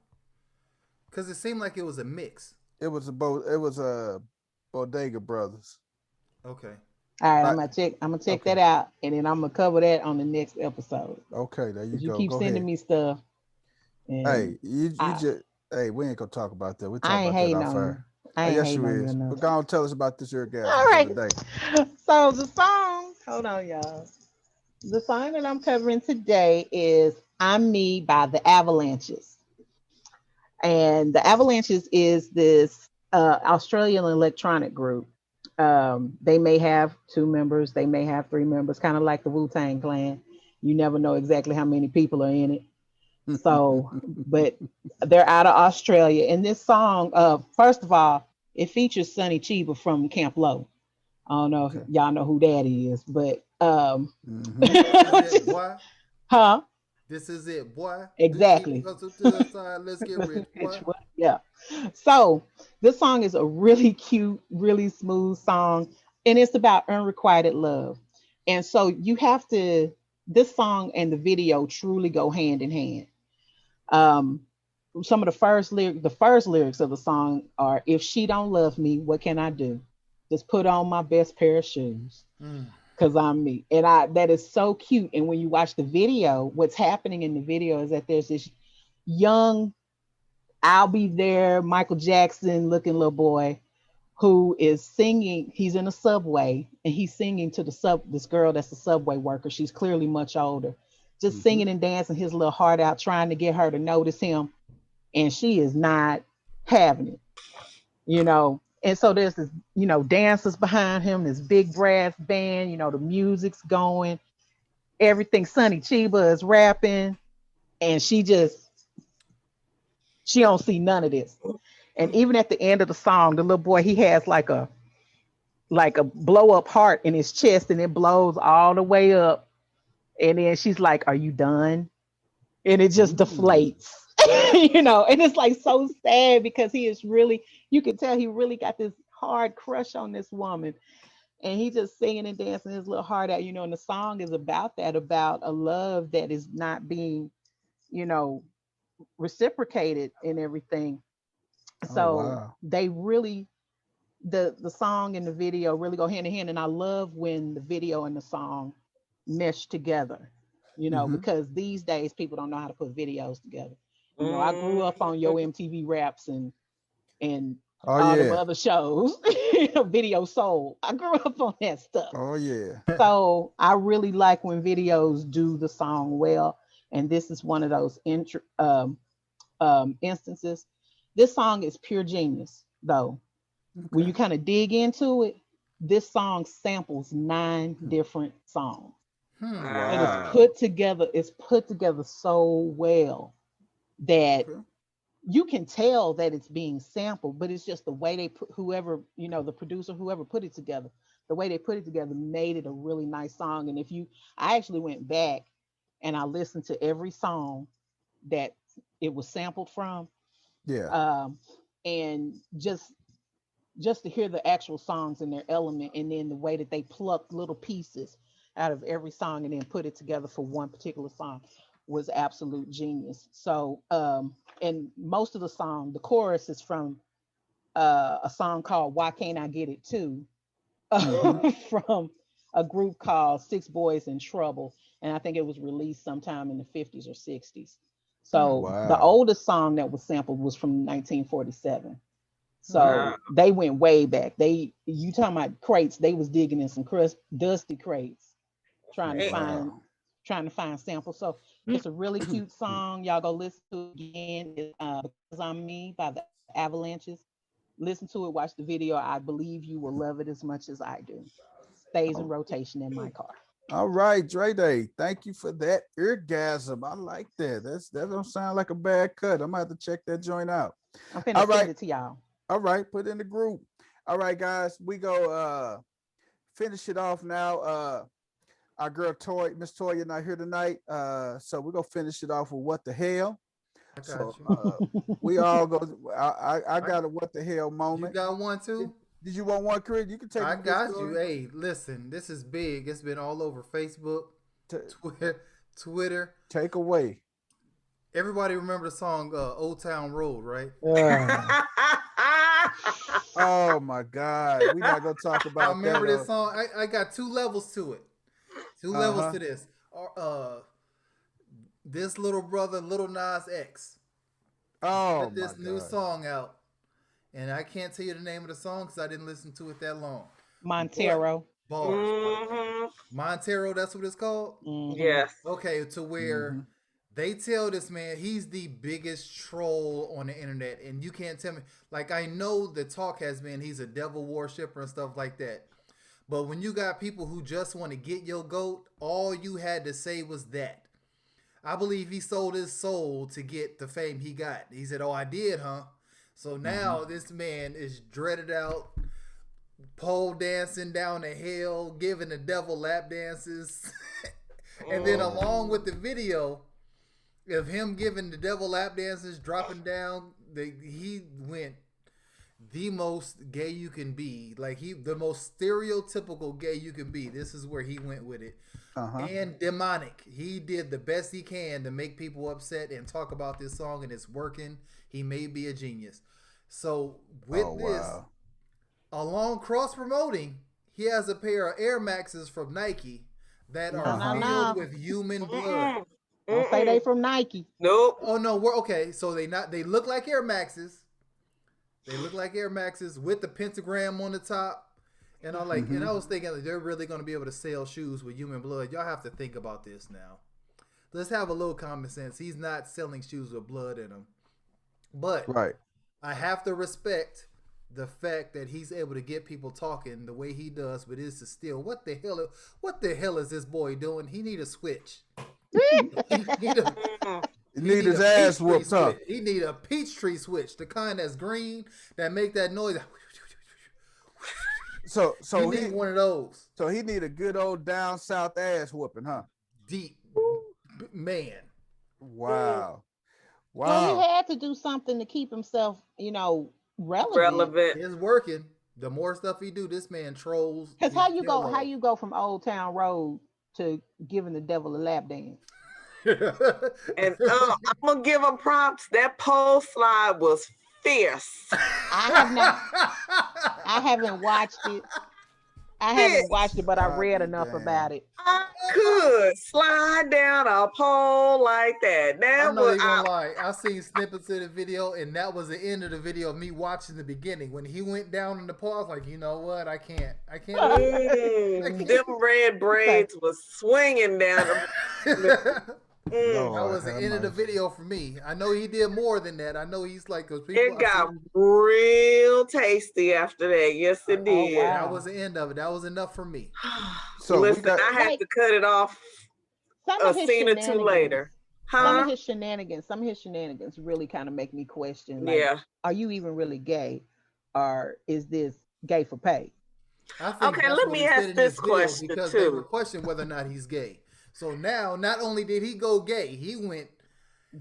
Because it seemed like it was a mix. it was a Bodega Brothers. Okay. all right. Right. I'm gonna check Okay. that out, and then I'm gonna cover that on the next episode. Okay. There you Cause you go. keep Go sending ahead. me stuff, and Hey, you I just hey, we ain't gonna talk about that. We'll talk I ain't about that hating off on air. you. I ain't Yes, hating you on you is. enough. But go on, tell us about this All orgasm for right. the day. So the song, hold on, y'all. The song that I'm covering today is I'm Me by the Avalanches. And the Avalanches is this Australian electronic group. They may have two members, they may have three members, kind of like the Wu Tang Clan. You never know exactly how many people are in it. So, but they're out of Australia. And this song, first of all, it features Sonny Chiba from Camp Low. I don't know if Okay. y'all know who that is, but Mm-hmm. This is it, boy. huh? This is it, boy. Do cheap, Exactly. hustle to the side. Let's get rich, boy. Yeah. So this song is a really cute, really smooth song, and it's about unrequited love. And so you have to. This song and the video truly go hand in hand. Um, some of the first lyrics of the song are, "If she don't love me, what can I do? Just put on my best pair of shoes, Mm. cause I'm me." And I that is so cute. And when you watch the video, what's happening in the video is that there's this young I'll be there, Michael Jackson looking little boy who is singing. He's in a subway and he's singing to this girl that's a subway worker. She's clearly much older, just Mm-hmm. singing and dancing his little heart out, trying to get her to notice him, and she is not having it, you know. And so there's this, dancers behind him, this big brass band, the music's going, everything. Sonny Chiba is rapping, and she don't see none of this. And even at the end of the song, the little boy, he has like a blow up heart in his chest, and it blows all the way up. And then she's like, "Are you done?" And it just Mm. deflates. And it's like so sad because he is really, you can tell he really got this hard crush on this woman. And he just singing and dancing his little heart out, and the song is about that, about a love that is not being, you know, reciprocated and everything. Oh So wow. they really, the song and the video really go hand in hand, and I love when the video and the song mesh together, Mm-hmm. because these days people don't know how to put videos together. I grew up on Yo Mhm. MTV Raps and Oh all them yeah. other shows. Video Soul, I grew up on that stuff. Oh yeah. So I really like when videos do the song well, and this is one of those instances. This song is pure genius, though. When Okay. you kind of dig into it, this song samples 9 different songs. Hmm. And it's Wow. Wow. put together, so well that Okay. you can tell that it's being sampled, but it's just the way they put, whoever, the producer, whoever put it together, the way they put it together made it a really nice song. And I actually went back and I listened to every song that it was sampled from, Yeah. um, and just to hear the actual songs and their element, and then the way that they plucked little pieces out of every song and then put it together for one particular song was absolute genius. So and most of the song, the chorus is from a song called Why Can't I Get It Too, Mm-hmm. from a group called Six Boys in Trouble, and I think it was released sometime in the 50s or 60s. Hmm. So the Wow. oldest song that was sampled was from 1947. Hmm. So they went way back. You talking about crates? They was digging in some dusty crates, trying to find Wow. trying to find samples. So it's a really cute song. Y'all go listen to it again. It's "Because I'm Me" by the Avalanches. Listen to it. Watch the video. I believe you will love it as much as I do. Stays in Oh, rotation in my car. all right, Dre Day. Thank you for that orgasm. I like that. That don't sound like a bad cut. I'm gonna have to check that joint out. I'm finna All send right. it to y'all. All right. Put it in the group. All right, guys. We go finish it off now. Our girl Miss Toya not here tonight. So we're gonna finish it off with what the hell. I So got you. we all go. I I, got a what the hell you moment. got one Did, too? did you want one, Chris? You can take I it, Miss got you. Toya. Hey, listen, this is big. It's been all over Facebook, T- Twitter, Twitter. take away. Everybody remember the song "Old Town Road," right? Uh, Oh my God, we're not gonna talk Y'all about that. remember this song? I got two levels to it. Two levels Uh-huh. to this. This little brother, Little Nas X, Oh put my this new God. song out, and I can't tell you the name of the song because I didn't listen to it that long. But Montero. bars. Mm-hmm. Montero, that's what it's called. Hmm. Yes. Okay, to where Mm-hmm. they tell this man he's the biggest troll on the internet, and you can't tell me. Like, I know the talk has been he's a devil worshiper and stuff like that. But when you got people who just want to get your goat, all you had to say was that. I believe he sold his soul to get the fame he got. He said, "Oh, I did, huh?" So Mm-hmm. now this man is dreaded out, pole dancing down the hill, giving the devil lap dances. And then Oh. along with the video of him giving the devil lap dances, dropping down, he went the most gay you can be. Like the most stereotypical gay you can be. This is where he went with it. Uh-huh. And demonic. He did the best he can to make people upset and talk about this song, and it's working. He may be a genius. So with Oh this, wow. along cross promoting, he has a pair of Air Maxes from Nike that No, are no, Uh-huh. filled no. with human blood. Mm-mm. Don't say they Mm-mm. from Nike. Nope. Oh no, we're okay. So they look like Air Maxes. They look like Air Maxes with the pentagram on the top. And Mm-hmm. I was thinking like, they're really going to be able to sell shoes with human blood. Y'all have to think about this now. Let's have a little common sense. He's not selling shoes with blood in them. But Right. I have to respect the fact that he's able to get people talking the way he does, but is to still what the hell is this boy doing? He need a switch. He need a Mm. You he need need his a ass peach tree whooped, huh? switch. He need a peach tree switch, the kind that's green that make that noise. So He so he need one of those. so he need a good old down south ass whooping, huh? Deep man. Wow. Well, he Wow. had to do something to keep himself, relevant. Relevant. It's working. The more stuff he do, this man trolls Cause his how tail you go from Old Town Road to giving the devil a lap dance? And off. I'm gonna give him props. That pole slide was fierce. I have not. I haven't watched it. I haven't watched it, but I I'll read be enough damned. about it. I could slide down a pole like that. I'm That not was even gonna lie. I seen snippets of the video, and that was the end of the video of me watching the beginning. When he went down in the pool, I was like, you know what? I can't. I can't. them red Okay. braids was swinging down. That Lord was the have end of the mercy. video for me. I know he did more than that. I know he's like, because people, It I got seen, real tasty after that. Yes, it Oh did. that wow. was the end of it. That was enough for me. So we Listen, got I had Like to cut it off some a of his scene or two shenanigans. later. Huh? Some of his shenanigans really kind of make me question, like, Yeah. are you even really gay, or is this gay for pay? I think Okay, that's let what me he said ask in his this video question because they were too. questioning whether or not he's gay. So now, not only did he go gay, he went,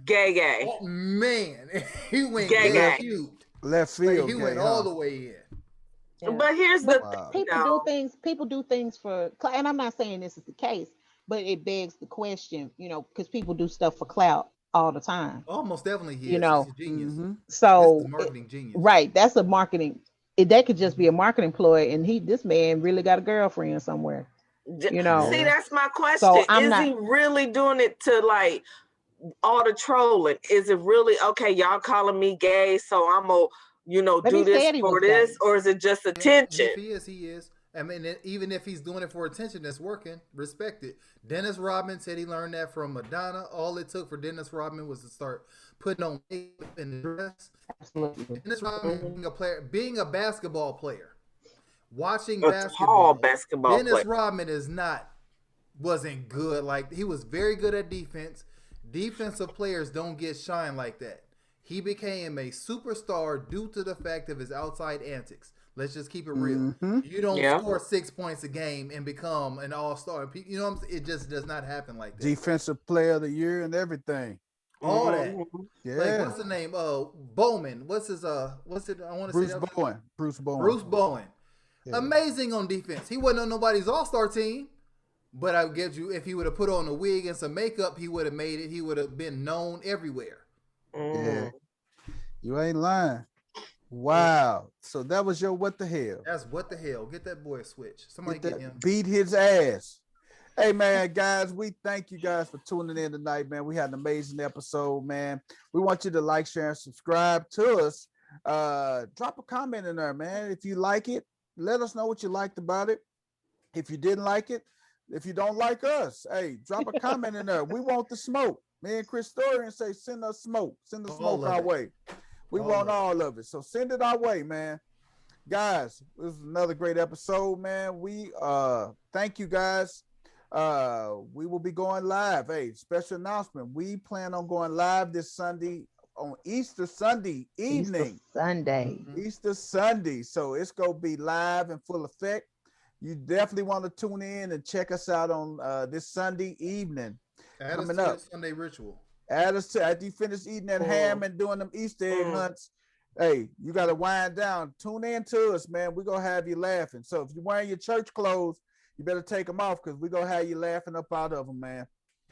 Gay, gay, oh man, he went gay, gay gay. left cubed. left Like field he went gay, all huh? the way in. Yeah. But here's the But Wow. thing, people do though. things. People do things for, and I'm not saying this is the case, but it begs the question, because people do stuff for clout all the time. Almost definitely he You is. He's know, a genius. Mm-hmm. This is so marketing genius. right, that's a marketing. That could just be a marketing ploy, and this man really got a girlfriend somewhere. You know, See, Yeah. that's my so question. I'm Is not. he really doing it to like all the trolling? Is it really okay? Y'all calling me gay, so I'm gonna, But do he this said he for was this, gay. or is it just And attention? if he is, he is. I mean, even if he's doing it for attention, that's working. Respect it. Dennis Rodman said he learned that from Madonna. All it took for Dennis Rodman was to start putting on makeup and dress. Absolutely. Dennis Rodman Mhm. being a basketball player, watching A tall basketball. basketball Dennis player. Rodman wasn't good. Like he was very good at defense. Defensive players don't get shine like that. He became a superstar due to the fact of his outside antics. Let's just keep it real. Mm-hmm. You don't Yeah. score 6 points a game and become an all-star. You know what I'm saying? It just does not happen like that. Defensive player of the year and everything. All that. Mhm. Like Yeah. what's the name? Bowman. What's it? I want to say Bruce that was Bowen. Bruce Bowen. Bruce Bowen. Yeah. Amazing on defense. He wasn't on nobody's all-star team. But I get you, if he would have put on a wig and some makeup, he would have made it. He would have been known everywhere. Yeah. Mm. You ain't lying. Wow. So that was your what the hell? That's what the hell. Get that boy a switch. Somebody Get get that, him. beat his ass. Hey man, guys, we thank you guys for tuning in tonight, man. We had an amazing episode, man. We want you to like, share, and subscribe to us Drop a comment in there, man. If you like it, let us know what you liked about it. If you didn't like it, if you don't like us, hey, drop a comment in there. We want the smoke. Me and Chris Storian say, send us smoke. Send the smoke our way. We want all of it. So send it our way, man. Guys, this is another great episode, man. We thank you guys. We will be going live. Hey, special announcement. We plan on going live this Sunday on Easter Sunday evening. Easter Sunday. So it's gonna be live in full effect. You definitely want to tune in and check us out on this Sunday evening. Add coming us to up. the Sunday ritual. Add us to after you finish eating that ham and doing them Easter egg hunts. Hey, you got to wind down. Tune in to us, man. We're going to have you laughing. So if you're wearing your church clothes, you better take them off because we're going to have you laughing up out of them, man.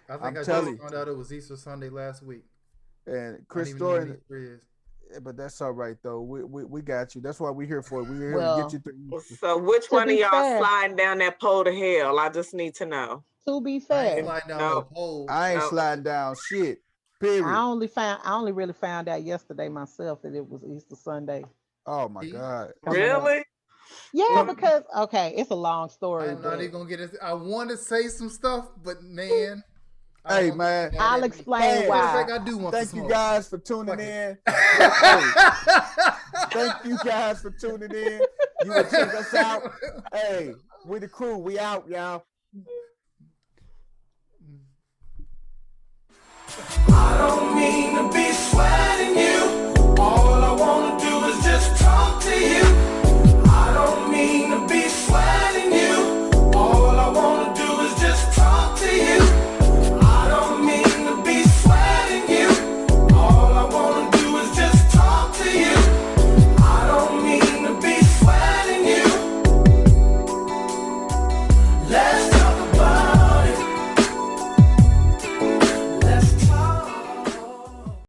I think I just found out it was Easter Sunday last week. And Chris Dorian, but that's all right, though. We got you. That's what we're here for. We're here to get you through. So which one of y'all sliding down that pole to hell? I just need to know. To be fair, I ain't sliding down shit. Period. I only really found out yesterday myself that it was Easter Sunday. Oh my God. Really? Yeah, because it's a long story. I'm not even gonna get it. I want to say some stuff, but man. Hey man, I'll explain why. I do want Thank you guys for tuning in. Thank you guys for tuning in. You will check us out. Hey, we the crew. We out, y'all. I don't mean to be sweating you. All I want to do is just talk to you.